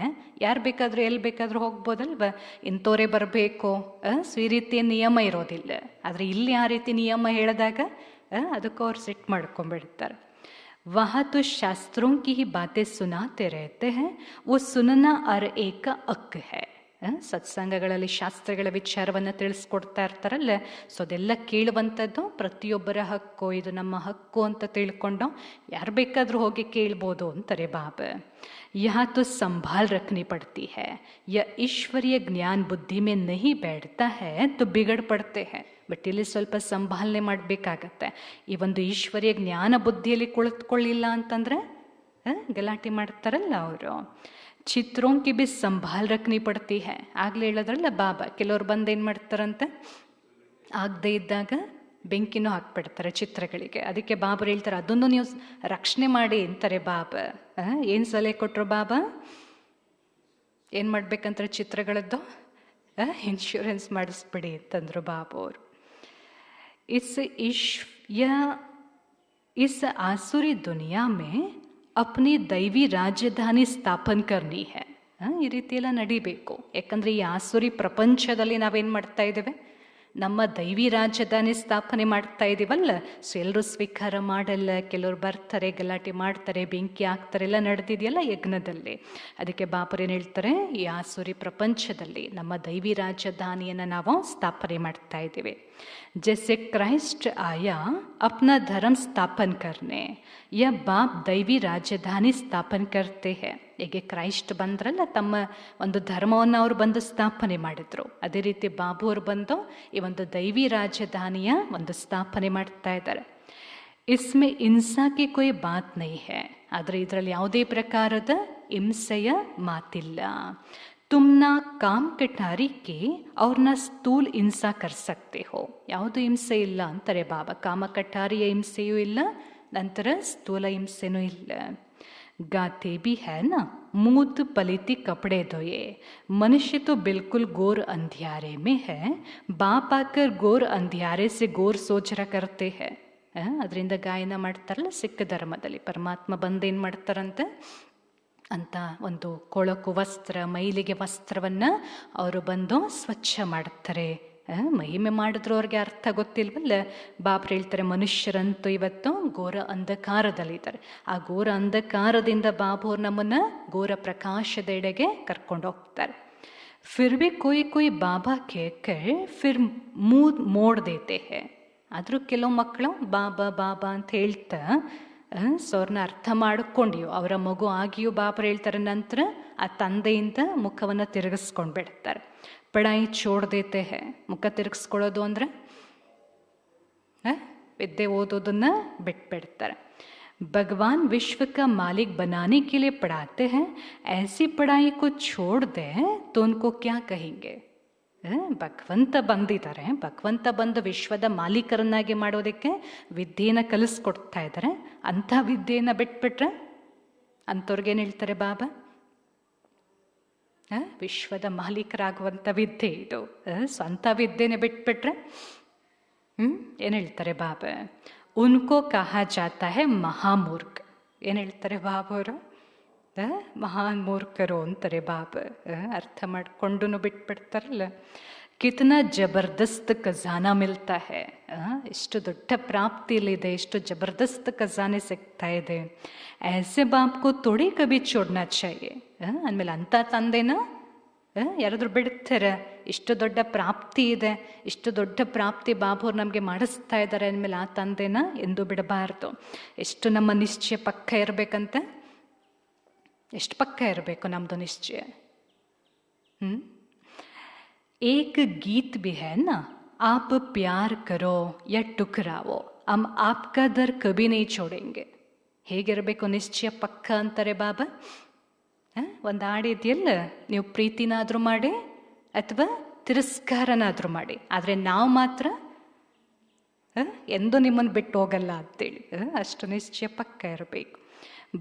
Speaker 1: ಯಾರು ಬೇಕಾದರೂ ಎಲ್ಲಿ ಬೇಕಾದರೂ ಹೋಗ್ಬೋದಲ್ವ, ಇಂಥವರೇ ಬರಬೇಕು, ಈ ರೀತಿಯ ನಿಯಮ ಇರೋದಿಲ್ಲ. ಆದರೆ ಇಲ್ಲಿ ಆ ರೀತಿ ನಿಯಮ ಹೇಳಿದಾಗ ಅದಕ್ಕೆ ಅವ್ರು ಸಿಟ್ಟು ಮಾಡ್ಕೊಂಡ್ಬಿಡ್ತಾರೆ. वहाँ तो शास्त्रों की ही बातें सुनाते रहते हैं, वो सुनना और एक अक है. ಸತ್ಸಂಗಗಳಲ್ಲಿ ಶಾಸ್ತ್ರಗಳ ವಿಚಾರವನ್ನು ತಿಳಿಸ್ಕೊಡ್ತಾ ಇರ್ತಾರಲ್ಲ, ಸೊ ಅದೆಲ್ಲ ಕೇಳುವಂಥದ್ದು ಪ್ರತಿಯೊಬ್ಬರ ಹಕ್ಕು, ಇದು ನಮ್ಮ ಹಕ್ಕು ಅಂತ ತಿಳ್ಕೊಂಡು ಯಾರು ಬೇಕಾದರೂ ಹೋಗಿ ಕೇಳ್ಬೋದು ಅಂತಾರೆ ಬಾಬಾ. यहाँ तो संभाल रखनी पड़ती है, यह ईश्वरीय ज्ञान बुद्धि में नहीं बैठता है तो बिगड़ पड़ते हैं. ಬಟ್ ಇಲ್ಲಿ ಸ್ವಲ್ಪ ಸಂಭಾಲನೆ ಮಾಡಬೇಕಾಗತ್ತೆ. ಈ ಒಂದು ಈಶ್ವರೀಯ ಜ್ಞಾನ ಬುದ್ಧಿಯಲ್ಲಿ ಕುಳಿತುಕೊಳ್ಳಿಲ್ಲ ಅಂತಂದರೆ ಗಲಾಟೆ ಮಾಡ್ತಾರಲ್ಲ ಅವರು. ಚಿತ್ರೋಂ ಕಿ ಬಿ ಸಂಭಾಲ್ ರಖನಿ ಪಡ್ತಿ ಹೈ. ಆಗಲೇ ಹೇಳೋದ್ರಲ್ಲ ಬಾಬಾ, ಕೆಲವ್ರು ಬಂದು ಏನು ಮಾಡ್ತಾರಂತೆ, ಆಗದೇ ಇದ್ದಾಗ ಬೆಂಕಿನೂ ಹಾಕ್ಬಿಡ್ತಾರೆ ಚಿತ್ರಗಳಿಗೆ. ಅದಕ್ಕೆ ಬಾಬರು ಹೇಳ್ತಾರೆ ಅದನ್ನು ನೀವು ರಕ್ಷಣೆ ಮಾಡಿ ಅಂತಾರೆ ಬಾಬಾ. ಏನು ಸಲಹೆ ಕೊಟ್ಟರು ಬಾಬಾ? ಏನು ಮಾಡ್ಬೇಕಂತಾರೆ ಚಿತ್ರಗಳದ್ದು? ಇನ್ಶೂರೆನ್ಸ್ ಮಾಡಿಸ್ಬಿಡಿ ಅಂತಂದರು ಬಾಬು ಅವರು. इस आसुरी दुनिया में अपनी दैवी राजधानी स्थापन करनी है. ಈ ರೀತಿ ಎಲ್ಲ ನಡಿಬೇಕು. ಯಾಕಂದರೆ ಈ ಆಸುರಿ ಪ್ರಪಂಚದಲ್ಲಿ ನಾವೇನು ಮಾಡ್ತಾ ಇದ್ದೇವೆ, ನಮ್ಮ ದೈವಿ ರಾಜಧಾನಿ ಸ್ಥಾಪನೆ ಮಾಡ್ತಾ ಇದ್ದೀವಲ್ಲ. ಸೊ ಎಲ್ಲರೂ ಸ್ವೀಕಾರ ಮಾಡಲ್ಲ, ಕೆಲವರು ಬರ್ತಾರೆ, ಗಲಾಟೆ ಮಾಡ್ತಾರೆ, ಬೆಂಕಿ ಹಾಕ್ತಾರೆ, ಎಲ್ಲ ನಡೆದಿದೆಯಲ್ಲ ಯಜ್ಞದಲ್ಲಿ. ಅದಕ್ಕೆ ಬಾಪರೇನು ಹೇಳ್ತಾರೆ, ಈ ಆಸುರಿ ಪ್ರಪಂಚದಲ್ಲಿ ನಮ್ಮ ದೈವಿ ರಾಜಧಾನಿಯನ್ನು ನಾವು ಸ್ಥಾಪನೆ ಮಾಡ್ತಾ ಇದ್ದೀವಿ. जैसे क्राइस्ट आया अपना धर्म स्थापन करने, यह बाप दैवी राजधानी स्थापन करते हैं. ಹೇಗೆ ಕ್ರೈಸ್ಟ್ ಬಂದ್ರಲ್ಲ, ತಮ್ಮ ಒಂದು ಧರ್ಮವನ್ನು ಅವರು ಬಂದು ಸ್ಥಾಪನೆ ಮಾಡಿದ್ರು, ಅದೇ ರೀತಿ ಬಾಬು ಅವರು ಬಂದು ಈ ಒಂದು ದೈವಿ ರಾಜಧಾನಿಯ ಒಂದು ಸ್ಥಾಪನೆ ಮಾಡ್ತಾ ಇದ್ದಾರೆ. ಇಸ್ಮೆ ಹಿಂಸಾಕ್ಕೆ ಕೊಯ್ ಬಾತ್ ನೈ ಹೈ. ಆದರೆ ಇದರಲ್ಲಿ ಯಾವುದೇ ಪ್ರಕಾರದ ಹಿಂಸೆಯ ಮಾತಿಲ್ಲ. ತುಮ್ನ ಕಾಮ್ ಕಟಾರಿಕೆ ಅವ್ರನ್ನ ಸ್ಥೂಲ್ ಹಿಂಸಾ ಕರ್ ಸಕ್ತೆ ಹೋ. ಯಾವುದು ಹಿಂಸೆ ಇಲ್ಲ ಅಂತಾರೆ ಬಾಬಾ. ಕಾಮ ಕಟಾರಿಯ ಹಿಂಸೆಯೂ ಇಲ್ಲ, ನಂತರ ಸ್ಥೂಲ ಹಿಂಸೆನೂ ಇಲ್ಲ. गाते भी है ना, मूत पलिती कपड़े धोए. मनुष्य तो बिल्कुल गोर अंधियारे में है, बाप आकर गोर अंधियारे से गोर सोच रहा करते हैं. ಅದರಿಂದ ಗಾಯನ ಮಾಡ್ತಾರಲ್ಲ ಸಿಖ್ ಧರ್ಮದಲ್ಲಿ, ಪರಮಾತ್ಮ ಬಂದೇನು ಮಾಡ್ತಾರಂತೆ ಅಂತ ಒಂದು ಕೊಳಕು ವಸ್ತ್ರ, ಮೈಲಿಗೆ ವಸ್ತ್ರವನ್ನು ಅವರು ಬಂದು ಸ್ವಚ್ಛ ಮಾಡ್ತಾರೆ. ಮಹಿಮೆ ಮಾಡಿದ್ರು ಅವ್ರಿಗೆ ಅರ್ಥ ಗೊತ್ತಿಲ್ವಲ್ಲ. ಬಾಬ್ರು ಹೇಳ್ತಾರೆ ಮನುಷ್ಯರಂತೂ ಇವತ್ತು ಘೋರ ಅಂಧಕಾರದಲ್ಲಿದ್ದಾರೆ. ಆ ಘೋರ ಅಂಧಕಾರದಿಂದ ಬಾಬು ಅವ್ರು ನಮ್ಮನ್ನು ಘೋರ ಪ್ರಕಾಶದೆಡೆಗೆ ಕರ್ಕೊಂಡು ಹೋಗ್ತಾರೆ. ಫಿರ್ ಭಿ ಕೊಯ್ ಬಾಬಾ ಕೇಳ್ಕರ್ ಫಿರ್ ಮೂದ್ ಮೋಡ್ ದೇತೆ ಹೇ. ಆದರೂ ಕೆಲವು ಮಕ್ಕಳು ಬಾಬಾ ಬಾಬಾ ಅಂತ ಹೇಳ್ತಾ ಸೊ ಅವ್ರನ್ನ ಅರ್ಥ ಮಾಡಿಕೊಂಡಿಯೋ, ಅವರ ಮಗು ಆಗಿಯೂ ಬಾಬರು ಹೇಳ್ತಾರೆ, ನಂತರ ಆ ತಂದೆಯಿಂದ ಮುಖವನ್ನು ತಿರುಗಿಸ್ಕೊಂಡು ಬಿಡ್ತಾರೆ. ಪಡಾಯಿ ಚೋಡ್ದೇತೆ ಹೇ. ಮುಖ ತಿರುಗಿಸ್ಕೊಳ್ಳೋದು ಅಂದರೆ ವಿದ್ಯೆ ಓದೋದನ್ನು ಬಿಟ್ಬಿಡ್ತಾರೆ. भगवान विश्व का मालिक बनाने के लिए पढ़ाते हैं, ऐसी पढ़ाई को छोड़ दे तो उनको क्या कहेंगे. ಭಗವಂತ ಬಂದಿದ್ದಾರೆ, ಭಗವಂತ ಬಂದು ವಿಶ್ವದ ಮಾಲೀಕರನ್ನಾಗಿ ಮಾಡೋದಕ್ಕೆ ವಿದ್ಯೆಯನ್ನು ಕಲಿಸ್ಕೊಡ್ತಾ ಇದ್ದಾರೆ. ಅಂಥ ವಿದ್ಯೆಯನ್ನು ಬಿಟ್ಬಿಟ್ರೆ ಅಂಥವ್ರಿಗೇನು ಹೇಳ್ತಾರೆ ಬಾಬಾ? ವಿಶ್ವದ ಮಾಲೀಕರಾಗುವಂಥ ವಿದ್ಯೆ ಇದು. ಸ್ವಂತ ವಿದ್ಯೆನೇ ಬಿಟ್ಬಿಟ್ರೆ ಏನು ಹೇಳ್ತಾರೆ ಬಾಬಾ? ಉನ್ಕೋ ಕಹಾ ಜಾತಾ ಹೈ ಮಹಾಮೂರ್ಖ. ಏನು ಹೇಳ್ತಾರೆ ಬಾಬವರು? ಮಹಾನ್ ಮೂರ್ಖರು ಅಂತಾರೆ ಬಾಬಾ. ಅರ್ಥ ಮಾಡಿಕೊಂಡು ಬಿಟ್ಬಿಡ್ತಾರಲ್ಲ. ಕಿತನಾ ಜಬರ್ದಸ್ತ್ ಖಜಾನಾ ಮಿಲ್ತಾ ಹೈ. ಎಷ್ಟು ದೊಡ್ಡ ಪ್ರಾಪ್ತಿಯಲ್ಲಿದೆ, ಎಷ್ಟು ಜಬರ್ದಸ್ತ್ ಖಜಾನೆ ಸಿಗ್ತಾ ಇದೆ. ಐಸೆ ಬಾಪ್ಕೋ ತೊಡೆ ಕಬಿ ಚೋಡ್ನಾ ಚಾಹಿಯೆ. ಅಂದಮೇಲೆ ಅಂಥ ತಂದೆನ ಯಾರಾದರೂ ಬಿಡ್ತಾರೆ? ಇಷ್ಟು ದೊಡ್ಡ ಪ್ರಾಪ್ತಿ ಇದೆ, ಇಷ್ಟು ದೊಡ್ಡ ಪ್ರಾಪ್ತಿ ಬಾಬುವ್ರು ನಮಗೆ ಮಾಡಿಸ್ತಾ ಇದ್ದಾರೆ ಅಂದಮೇಲೆ ಆ ತಂದೆನ ಎಂದೂ ಬಿಡಬಾರ್ದು. ಎಷ್ಟು ನಮ್ಮ ನಿಶ್ಚಯ ಪಕ್ಕ ಇರಬೇಕಂತೆ, ಎಷ್ಟು ಪಕ್ಕ ಇರಬೇಕು ನಮ್ಮದು ನಿಶ್ಚಯ. एक गीत भी है ना, आप प्यार करो या टुकरावो, हम आपका दर कभी नहीं छोड़ेंगे. ಹೇಗಿರಬೇಕು ನಿಶ್ಚಯ ಪಕ್ಕ ಅಂತಾರೆ ಬಾಬಾ. ಒಂದು ಹಾಡಿದೆಯಲ್ಲ, ನೀವು ಪ್ರೀತಿನಾದರೂ ಮಾಡಿ ಅಥವಾ ತಿರಸ್ಕಾರನಾದರೂ ಮಾಡಿ, ಆದರೆ ನಾವು ಮಾತ್ರ ಎಂದೂ ನಿಮ್ಮನ್ನು ಬಿಟ್ಟು ಹೋಗಲ್ಲ ಅಂತೇಳಿ ಅಷ್ಟು ನಿಶ್ಚಯ ಪಕ್ಕ ಇರಬೇಕು.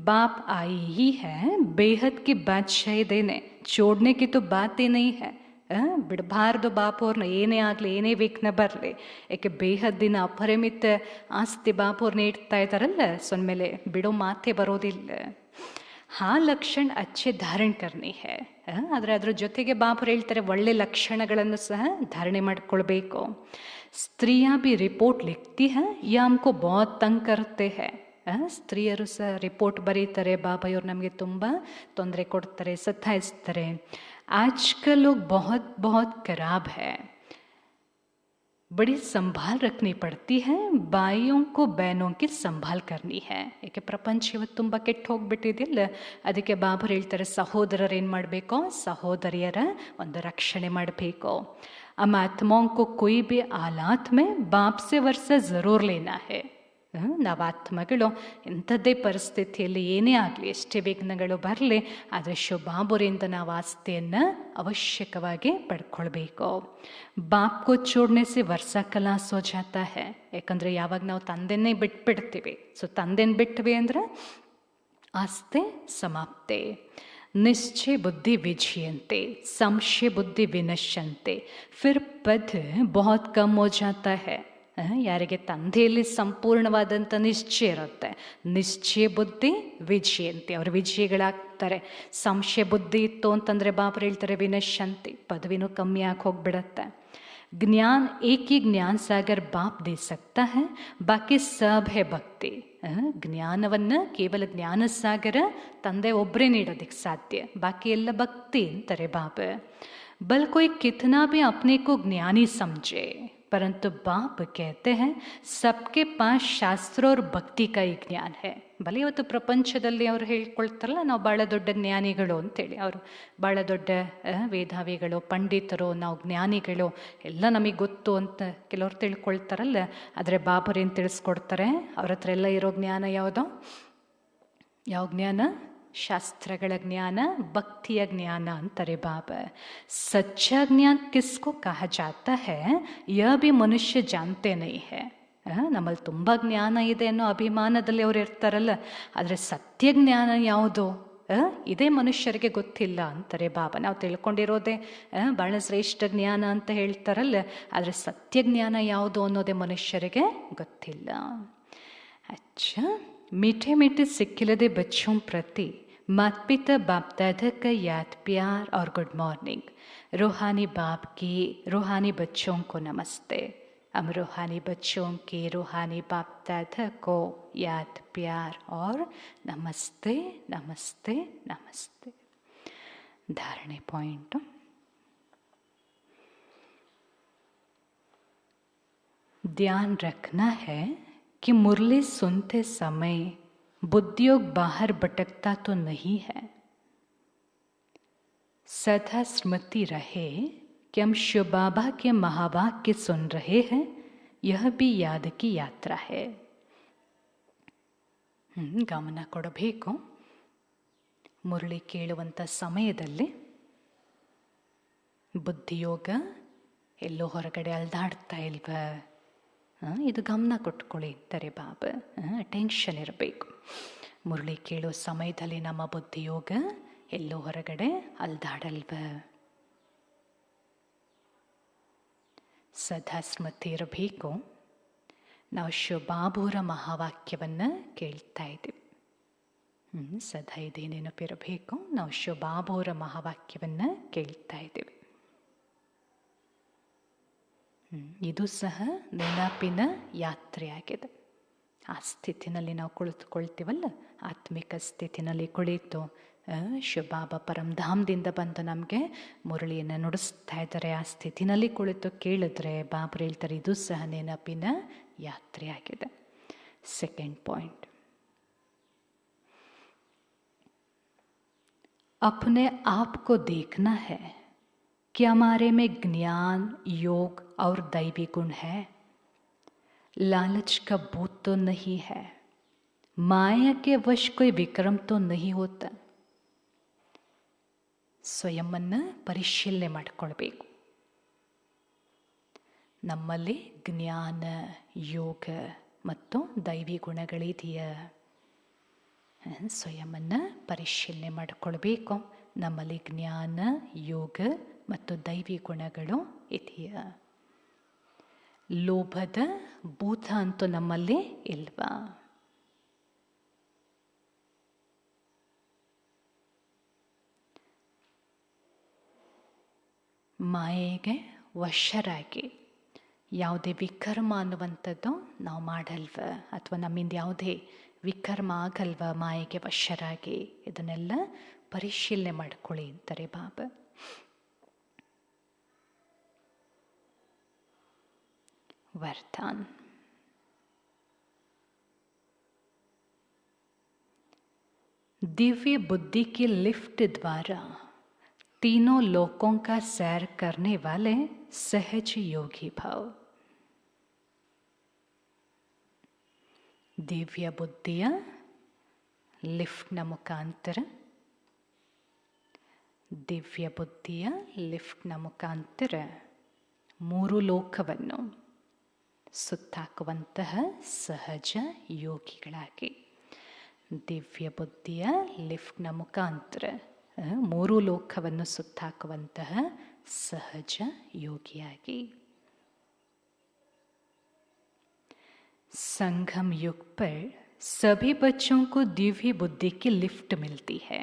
Speaker 1: बाप आई ही है बेहद की बादशाही देने, छोड़ने की तो बात ही नहीं है. ಬಿಡಬಾರ್ದು ಬಾಪು ಅವ್ರನ್ನ, ಏನೇ ಆಗಲಿ, ಏನೇ ವಿಘ್ನ ಬರಲಿ. ಏಕೆ ಬೇಹದ್ದಿನ ಅಪರಿಮಿತ ಆಸ್ತಿ ಬಾಪು ಅವ್ರನ್ನ ಇಡ್ತಾ ಇದ್ದಾರಲ್ಲ, ಸೊನ್ಮೇಲೆ ಬಿಡೋ ಮಾತೇ ಬರೋದಿಲ್ಲ. ಹಾ ಲಕ್ಷಣ ಅಚ್ಚೆ ಧಾರಣೆ ಕರ್ನಿ ಹೇ. ಆದರೆ ಅದ್ರ ಜೊತೆಗೆ ಬಾಪುರು ಹೇಳ್ತಾರೆ ಒಳ್ಳೆ ಲಕ್ಷಣಗಳನ್ನು ಸಹ ಧಾರಣೆ ಮಾಡಿಕೊಳ್ಬೇಕು. ಸ್ತ್ರೀಯ ಬಿ ರಿಪೋರ್ಟ್ ಲಿಖ್ತಿ ಹೈ, ಯಾ ಹಮ್ಕೋ ಬಹುತ್ ತಂಗ್ ಕರ್ತೆ ಹೈ. ಸ್ತ್ರೀಯರು ಸಹ ರಿಪೋರ್ಟ್ ಬರೀತಾರೆ, ಬಾಬಾಯವ್ರು ನಮಗೆ ತುಂಬ ತೊಂದರೆ ಕೊಡ್ತಾರೆ, ಸತಾಯಿಸ್ತಾರೆ. आजकल लोग बहुत बहुत खराब है, बड़ी संभाल रखनी पड़ती है, ಬಾಯಿयों को बहनों की ಸಂಭಾಲ್ करनी है. ಏಕೆ ಪ್ರಪಂಚ ಇವತ್ತು ತುಂಬ ಕೆಟ್ಟು ಹೋಗ್ಬಿಟ್ಟಿದೆಯಲ್ಲ, ಅದಕ್ಕೆ ಬಾಬರು ಹೇಳ್ತಾರೆ ಸಹೋದರರು ಏನು ಮಾಡಬೇಕು, ಸಹೋದರಿಯರ ಒಂದು ರಕ್ಷಣೆ ಮಾಡಬೇಕು. हम आत्माओं को कोई भी हालात में बाप से वर्षा ज़रूर लेना है. ನಾವು ಆತ್ಮಗಳು ಎಂಥದ್ದೇ ಪರಿಸ್ಥಿತಿಯಲ್ಲಿ ಏನೇ ಆಗಲಿ, ಎಷ್ಟೇ ವಿಘ್ನಗಳು ಬರಲಿ, ಆದರೆ ಬಾಬುರಿಂದ ನಾವು ಆಸ್ತಿಯನ್ನು ಅವಶ್ಯಕವಾಗಿ ಪಡ್ಕೊಳ್ಬೇಕು. ಬಾಪ್ಕೋ ಚೋಡ್ನೆ ಸೆ ವರ್ಷ ಕಲಾಸ್ ಹೋ ಜಾತಾ ಹೈ. ಯಾಕಂದರೆ ಯಾವಾಗ ನಾವು ತಂದೆನೇ ಬಿಟ್ಬಿಡ್ತೀವಿ, ಸೊ ತಂದೆನ ಬಿಟ್ವಿ ಅಂದರೆ ಆಸ್ತೆ ಸಮಾಪ್ತೆ. निश्चय बुद्धि विजयंते, संशय बुद्धि विनश्यंते, फिर पद बहुत कम हो जाता है. ಯಾರಿಗೆ ತಂದೆಯಲ್ಲಿ ಸಂಪೂರ್ಣವಾದಂಥ ನಿಶ್ಚಯ ಇರುತ್ತೆ, ನಿಶ್ಚಯ ಬುದ್ಧಿ ವಿಜಯಂತಿ, ಅವರು ವಿಜಯಿಗಳಾಗ್ತಾರೆ. ಸಂಶಯ ಬುದ್ಧಿ ಇತ್ತು ಅಂತಂದರೆ ಬಾಬರು ಹೇಳ್ತಾರೆ ವಿನಶ್ಯಂತಿ, ಪದವಿನೂ ಕಮ್ಮಿ ಆಗಿ ಹೋಗ್ಬಿಡತ್ತೆ. ज्ञान एक ही ज्ञान सागर बाप दे सकता है, बाकी सब है भक्ति. ಜ್ಞಾನವನ್ನು ಕೇವಲ ಜ್ಞಾನ ಸಾಗರ ತಂದೆ ಒಬ್ಬರೇ ನೀಡೋದಕ್ಕೆ ಸಾಧ್ಯ, ಬಾಕಿ ಎಲ್ಲ ಭಕ್ತಿ ಅಂತಾರೆ ಬಾಬಾ. ಬಲ್ कोई कितना भी अपने को ज्ञानी समझे, परंतु बाप कहते हैं सबके पास शास्त्र और भक्ति का ही ज्ञान है. ಬಲಿ ಇವತ್ತು ಪ್ರಪಂಚದಲ್ಲಿ ಅವ್ರು ಹೇಳ್ಕೊಳ್ತಾರಲ್ಲ, ನಾವು ಭಾಳ ದೊಡ್ಡ ಜ್ಞಾನಿಗಳು ಅಂತೇಳಿ, ಅವರು ಭಾಳ ದೊಡ್ಡ ಮೇಧಾವಿಗಳು, ಪಂಡಿತರು, ನಾವು ಜ್ಞಾನಿಗಳು, ಎಲ್ಲ ನಮಗೆ ಗೊತ್ತು ಅಂತ ಕೆಲವ್ರು ತಿಳ್ಕೊಳ್ತಾರಲ್ಲ. ಆದರೆ ಬಾಬರೇನು ತಿಳಿಸ್ಕೊಡ್ತಾರೆ, ಅವ್ರ ಹತ್ರ ಎಲ್ಲ ಇರೋ ಜ್ಞಾನ ಯಾವುದೋ, ಯಾವ ಜ್ಞಾನ? ಶಾಸ್ತ್ರಗಳ ಜ್ಞಾನ, ಭಕ್ತಿಯ ಜ್ಞಾನ ಅಂತಾರೆ ಬಾಬಾ. ಸಚ್ಚಾ ಜ್ಞಾನ ಕಿಸ್ಕೋ ಕಹ ಜಾತಾ ಹೈ, ಯಹ ಭಿ ಮನುಷ್ಯ ಜಾನ್ತೆ ನಹೀ ಹೈ. ನಮ್ಮಲ್ಲಿ ತುಂಬ ಜ್ಞಾನ ಇದೆ ಅನ್ನೋ ಅಭಿಮಾನದಲ್ಲಿ ಅವ್ರು ಇರ್ತಾರಲ್ಲ, ಆದರೆ ಸತ್ಯ ಜ್ಞಾನ ಯಾವುದು ಇದೇ ಮನುಷ್ಯರಿಗೆ ಗೊತ್ತಿಲ್ಲ ಅಂತಾರೆ ಬಾಬಾ. ನಾವು ತಿಳ್ಕೊಂಡಿರೋದೇ ಭಾಳ ಶ್ರೇಷ್ಠ ಜ್ಞಾನ ಅಂತ ಹೇಳ್ತಾರಲ್ಲ, ಆದರೆ ಸತ್ಯ ಜ್ಞಾನ ಯಾವುದು ಅನ್ನೋದೇ ಮನುಷ್ಯರಿಗೆ ಗೊತ್ತಿಲ್ಲ. ಅಚ್ಚಾ, मीठे मीठे सिक्खिलदे बच्चों प्रति माता पिता बाप दादा का याद प्यार और गुड मॉर्निंग. रूहानी बाप की रूहानी बच्चों को नमस्ते. हम रूहानी बच्चों के रूहानी बाप दादा को याद प्यार और नमस्ते नमस्ते नमस्ते. धारणे पॉइंट. ध्यान रखना है कि मुरली सुनते समय बुद्धियोग बाहर भटकता तो नहीं है. सदा स्मृति रहे कि हम शिव बाबा के महावाक्य सुन रहे हैं, यह भी याद की यात्रा है. ಗಮನ ಕೊಡಬೇಕು. ಮುರಳಿ ಕೇಳುವಂಥ ಸಮಯದಲ್ಲಿ ಬುದ್ಧಿಯೋಗ ಎಲ್ಲೋ ಹೊರಗಡೆ ಅಲ್ದಾಡ್ತಾ ಇಲ್ವಾ, ಇದು ಗಮನ ಕೊಟ್ಕೊಳ್ಳಿ ಅಂತಾರೆ ಬಾಬಾ. ಟೆನ್ಷನ್ ಇರಬೇಕು. ಮುರಳಿ ಕೇಳೋ ಸಮಯದಲ್ಲಿ ನಮ್ಮ ಬುದ್ಧಿಯೋಗ ಎಲ್ಲೋ ಹೊರಗಡೆ ಅಲ್ದಾಡಲ್ವ. ಸದಾ ಸ್ಮೃತಿ ಇರಬೇಕು. ನಾವು ಶಿವಬಾಬುರ ಮಹಾವಾಕ್ಯವನ್ನು ಕೇಳ್ತಾ ಇದ್ದೀವಿ. ಸದಾ ಇದೇ ನೆನಪಿರಬೇಕು. ನಾವು ಶಿವಬಾಬುರ ಮಹಾವಾಕ್ಯವನ್ನು ಕೇಳ್ತಾ ಇದ್ದೀವಿ. ಇದು ಸಹ ನೆನಪಿನ ಯಾತ್ರೆಯಾಗಿದೆ. ಆ ಸ್ಥಿತಿನಲ್ಲಿ ನಾವು ಕುಳಿತುಕೊಳ್ತೀವಲ್ಲ, ಆತ್ಮಿಕ ಸ್ಥಿತಿನಲ್ಲಿ ಕುಳಿತು ಶಿವಬಾಬಾ ಪರಂಧಾಮದಿಂದ ಬಂದು ನಮಗೆ ಮುರಳಿಯನ್ನು ನುಡಿಸ್ತಾ ಇದ್ದಾರೆ. ಆ ಸ್ಥಿತಿನಲ್ಲಿ ಕುಳಿತು ಕೇಳಿದ್ರೆ ಬಾಬರು ಹೇಳ್ತಾರೆ ಇದು ಸಹ ನೆನಪಿನ ಯಾತ್ರೆಯಾಗಿದೆ. ಸೆಕೆಂಡ್ ಪಾಯಿಂಟ್, अपने आप को देखना है कि हमारे में ज्ञान, योग और दैवी गुण है. लालच का भूत तो नहीं है. माया के वश कोई विक्रम तो नहीं होता. ಸ್ವಯಂವನ್ನು ಪರಿಶೀಲನೆ ಮಾಡಿಕೊಳ್ಬೇಕು. ನಮ್ಮಲ್ಲಿ ಜ್ಞಾನ, ಯೋಗ ಮತ್ತು ದೈವಿ ಗುಣಗಳಿದೆಯಾ? ಸ್ವಯಂವನ್ನು ಪರಿಶೀಲನೆ ಮಾಡಿಕೊಳ್ಬೇಕು. ನಮ್ಮಲ್ಲಿ ಜ್ಞಾನ, ಯೋಗ ಮತ್ತು ದೈವಿ ಗುಣಗಳು ಇದೆಯಾ? ಲೋಭದ ಭೂತ ಅಂತೂ ನಮ್ಮಲ್ಲಿ ಇಲ್ವಾ? ಮಾಯೆಗೆ ವಶರಾಗಿ ಯಾವುದೇ ವಿಕರ್ಮ ಅನ್ನುವಂಥದ್ದು ನಾವು ಮಾಡಲ್ವ, ಅಥವಾ ನಮ್ಮಿಂದ ಯಾವುದೇ ವಿಕರ್ಮ ಆಗಲ್ವ ಮಾಯೆಗೆ ವಶರಾಗಿ? ಇದನ್ನೆಲ್ಲ ಪರಿಶೀಲನೆ ಮಾಡ್ಕೊಳ್ಳಿ ಅಂತಾರೆ ಬಾಬಾ. वरदान। दिव्य बुद्धि की लिफ्ट द्वारा तीनों लोकों का सैर करने वाले सहज योगी भाव। ದಿವ್ಯ ಬುದ್ಧಿಯ ಲಿಫ್ಟ್ನ ಮುಖಾಂತರ, ದಿವ್ಯ ಬುದ್ಧಿಯ ಲಿಫ್ಟ್ನ ಮುಖಾಂತರ ಮೂರು ಲೋಕವನ್ನು ಸುತ್ತಾಕುವಂತಹ ಸಹಜ ಯೋಗಿಗಳಾಗಿ, ದಿವ್ಯ ಬುದ್ಧಿಯ ಲಿಫ್ಟ್ನ ಮುಖಾಂತರ ಮೂರು ಲೋಕವನ್ನು ಸುತ್ತಾಕುವಂತಹ ಸಹಜ ಯೋಗಿಯಾಗಿ। संगम युग पर सभी बच्चों को दिव्य बुद्धि की लिफ्ट मिलती है।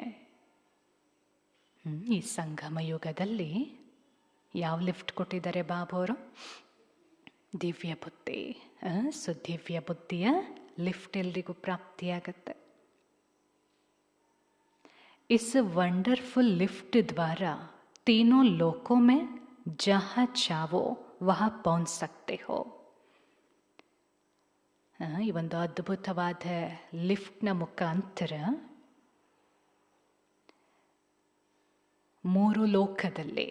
Speaker 1: ಈ ಸಂಗಮ ಯುಗದಲ್ಲಿ ಯಾವ ಲಿಫ್ಟ್ ಕೊಟ್ಟಿದ್ದಾರೆ ಬಾಬವರು? ದಿವ್ಯ ಬುದ್ಧಿ. ಸೊ ದಿವ್ಯ ಬುದ್ಧಿಯ ಲಿಫ್ಟ್ ಎಲ್ರಿಗೂ ಪ್ರಾಪ್ತಿಯಾಗತ್ತೆ। इस वंडरफुल लिफ्ट द्वारा तीनों लोकों में जहाँ चाहो वहाँ पहुँच सकते हो। ಈ ಒಂದು ಅದ್ಭುತವಾದ ಲಿಫ್ಟ್ನ ಮುಖಾಂತರ ಮೂರು ಲೋಕದಲ್ಲಿ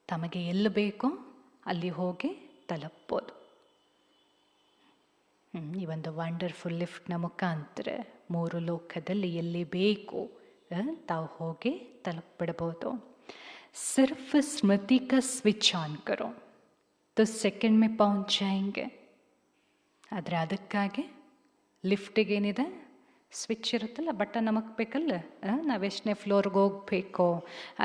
Speaker 1: ತಮಗೆ ಎಲ್ಲಿ ಬೇಕೋ ಅಲ್ಲಿ ಹೋಗಿ ತಲುಪಬಹುದು। ಈ ಒಂದು ವಂಡರ್ಫುಲ್ ಲಿಫ್ಟ್ನ ಮುಖಾಂತರ ಮೂರು ಲೋಕದಲ್ಲಿ ಎಲ್ಲಿ ಬೇಕು ತಾವು ಹೋಗಿ ತಲುಪಿಬಿಡ್ಬೋದು। सिर्फ स्मृति का स्विच ऑन करो तो सेकंड में पहुंच जाएंगे। ಆದರೆ ಅದಕ್ಕಾಗಿ ಲಿಫ್ಟಿಗೇನಿದೆ, ಸ್ವಿಚ್ ಇರುತ್ತಲ್ಲ, ಬಟನ್ ನಮಗೆ ಬೇಕಲ್ಲ, ನಾವೆಷ್ಟನೇ ಫ್ಲೋರ್ಗೆ ಹೋಗಬೇಕೋ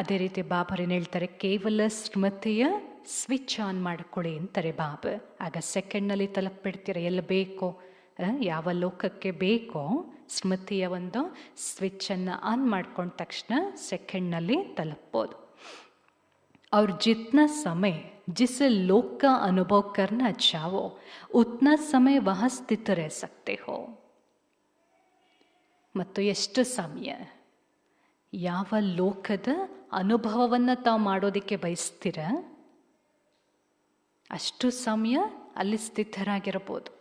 Speaker 1: ಅದೇ ರೀತಿ ಬಾಬರೇನು ಹೇಳ್ತಾರೆ, ಕೇವಲ ಸ್ಮೃತಿಯ ಸ್ವಿಚ್ ಆನ್ ಮಾಡ್ಕೊಳ್ಳಿ ಅಂತಾರೆ ಬಾಬಾ। ಆಗ ಸೆಕೆಂಡ್ನಲ್ಲಿ ತಲುಪಿಬಿಡ್ತೀರ ಎಲ್ಲಿ ಬೇಕೋ, ಯಾವ ಲೋಕಕ್ಕೆ ಬೇಕೋ ಸ್ಮೃತಿಯ ಒಂದು ಸ್ವಿಚ್ಚನ್ನು ಆನ್ ಮಾಡ್ಕೊಂಡ ತಕ್ಷಣ ಸೆಕೆಂಡ್ನಲ್ಲಿ ತಲುಪ್ಬೋದು। और जितना समय जिस लोक का अनुभव करना चाहो उतना समय वहाँ स्थित रह सकते हो। ಮತ್ತು ಎಷ್ಟು ಸಮಯ ಯಾವ ಲೋಕದ ಅನುಭವವನ್ನು ತಾವು ಮಾಡೋದಕ್ಕೆ ಬಯಸ್ತೀರ ಅಷ್ಟು ಸಮಯ ಅಲ್ಲಿ ಸ್ಥಿತರಾಗಿರ್ಬೋದು।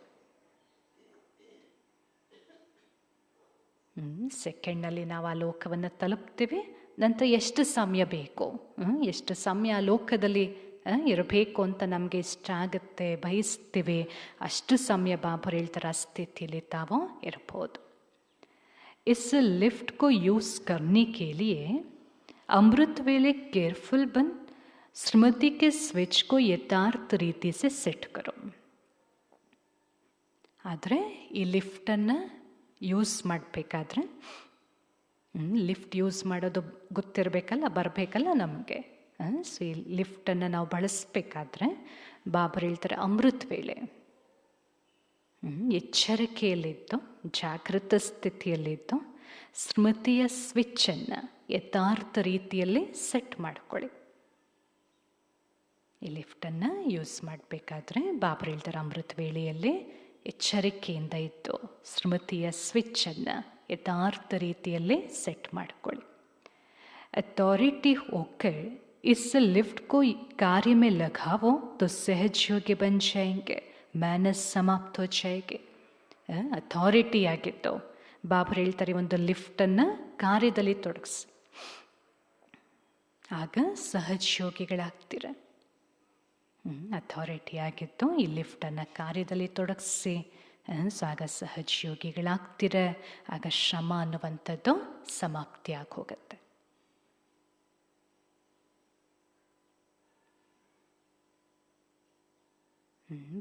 Speaker 1: ಸೆಕೆಂಡ್ನಲ್ಲಿ ನಾವು ಆ ಲೋಕವನ್ನು ತಲುಪ್ತೀವಿ, ನಂತರ ಎಷ್ಟು ಸಮಯ ಬೇಕು, ಎಷ್ಟು ಸಮಯ ಆ ಲೋಕದಲ್ಲಿ ಇರಬೇಕು ಅಂತ ನಮಗೆ ಇಷ್ಟ ಆಗುತ್ತೆ, ಬಯಸ್ತೀವಿ, ಅಷ್ಟು ಸಮಯ ಬಾಬರು ಹೇಳ್ತಾರೆ ಆ ಸ್ಥಿತಿಯಲ್ಲಿ ತಾವು ಇರ್ಬೋದು। इस लिफ्ट को यूज करने के लिए अमृत वेले केयरफुल बन स्मृति के स्विच को यथार्थ रीति से सेट करो। ಆದರೆ ಈ ಲಿಫ್ಟನ್ನು ಯೂಸ್ ಮಾಡಬೇಕಾದ್ರೆ ಲಿಫ್ಟ್ ಯೂಸ್ ಮಾಡೋದು ಗೊತ್ತಿರಬೇಕಲ್ಲ, ಬರಬೇಕಲ್ಲ ನಮಗೆ। ಸೊ ಈ ಲಿಫ್ಟನ್ನು ನಾವು ಬಳಸಬೇಕಾದ್ರೆ ಬಾಬರು ಹೇಳ್ತಾರೆ ಅಮೃತ ವೇಳೆ ಎಚ್ಚರಿಕೆಯಲ್ಲಿದ್ದು, ಜಾಗೃತ ಸ್ಥಿತಿಯಲ್ಲಿದ್ದು ಸ್ಮೃತಿಯ ಸ್ವಿಚ್ಚನ್ನು ಯಥಾರ್ಥ ರೀತಿಯಲ್ಲಿ ಸೆಟ್ ಮಾಡ್ಕೊಳ್ಳಿ। ಈ ಲಿಫ್ಟನ್ನು ಯೂಸ್ ಮಾಡಬೇಕಾದ್ರೆ ಬಾಬರು ಹೇಳ್ತಾರೆ ಅಮೃತ ವೇಳೆಯಲ್ಲಿ ಎಚ್ಚರಿಕೆಯಿಂದ ಇದ್ದು ಸ್ಮೃತಿಯ ಸ್ವಿಚ್ಚನ್ನು ಯಥಾರ್ಥ ರೀತಿಯಲ್ಲಿ ಸೆಟ್ ಮಾಡ್ಕೊಳ್ಳಿ। अथॉरिटी होकर इस लिफ्ट को कार्य में लगाओ तो सहज योगी बन जाएंगे, मैनस समाप्त हो जाएगी। ಅಥಾರಿಟಿ ಆಗಿತ್ತು ಬಾಬರು ಹೇಳ್ತಾರೆ ಒಂದು ಲಿಫ್ಟನ್ನು ಕಾರ್ಯದಲ್ಲಿ ತೊಡಗಿಸಿ, ಆಗ ಸಹಜ ಯೋಗಿಗಳಾಗ್ತೀರ। ಅಥಾರಿಟಿ ಆಗಿತ್ತು ಈ ಲಿಫ್ಟನ್ನು ಕಾರ್ಯದಲ್ಲಿ ತೊಡಗಿಸಿ, ಸೊ ಆಗ ಸಹಜ ಯೋಗಿಗಳಾಗ್ತೀರ, ಆಗ ಶ್ರಮ ಅನ್ನುವಂಥದ್ದು ಸಮಾಪ್ತಿ ಆಗಿ ಹೋಗುತ್ತೆ।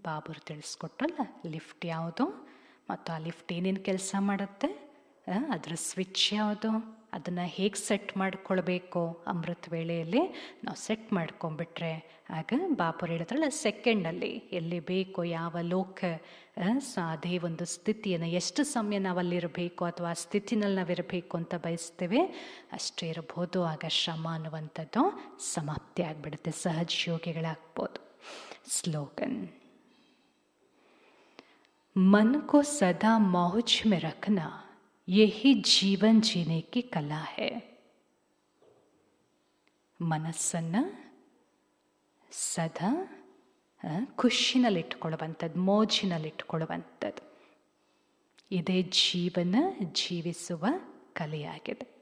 Speaker 1: ಬಾಬರು ತಿಳಿಸ್ಕೊಟ್ರಲ್ಲ ಲಿಫ್ಟ್ ಯಾವುದು ಮತ್ತು ಆ ಲಿಫ್ಟ್ ಏನೇನು ಕೆಲಸ ಮಾಡುತ್ತೆ, ಅದರ ಸ್ವಿಚ್ ಯಾವುದು, ಅದನ್ನು ಹೇಗೆ ಸೆಟ್ ಮಾಡ್ಕೊಳ್ಬೇಕು ಅಮೃತ ವೇಳೆಯಲ್ಲಿ ನಾವು ಸೆಟ್ ಮಾಡ್ಕೊಂಡ್ಬಿಟ್ರೆ ಆಗ ಬಾಬರು ಹೇಳಿದ್ರಲ್ಲ ಸೆಕೆಂಡಲ್ಲಿ ಎಲ್ಲಿ ಬೇಕೋ ಯಾವ ಲೋಕ, ಸೊ ಅದೇ ಒಂದು ಸ್ಥಿತಿಯನ್ನು ಎಷ್ಟು ಸಮಯ ನಾವಲ್ಲಿರಬೇಕು ಅಥವಾ ಆ ಸ್ಥಿತಿನಲ್ಲಿ ನಾವಿರಬೇಕು ಅಂತ ಬಯಸ್ತೇವೆ ಅಷ್ಟೇ ಇರಬಹುದು, ಆಗ ಶ್ರಮ ಅನ್ನುವಂಥದ್ದು ಸಮಾಪ್ತಿ ಆಗಿಬಿಡುತ್ತೆ, ಸಹಜ ಯೋಗಿಗಳಾಗ್ಬೋದು। ಸ್ಲೋಗನ್ मन को सदा मौज में रखना यही जीवन जीने की कला है। ಮನಸ್ಸನ್ನು ಸದಾ ಖುಷಿನಲ್ಲಿಟ್ಕೊಳ್ಳುವಂಥದ್ದು, ಮೋಜಿನಲ್ಲಿಟ್ಕೊಳ್ಳುವಂಥದ್ದು. ಇದೇ ಜೀವನ ಜೀವಿಸುವ ಕಲೆಯಾಗಿದೆ.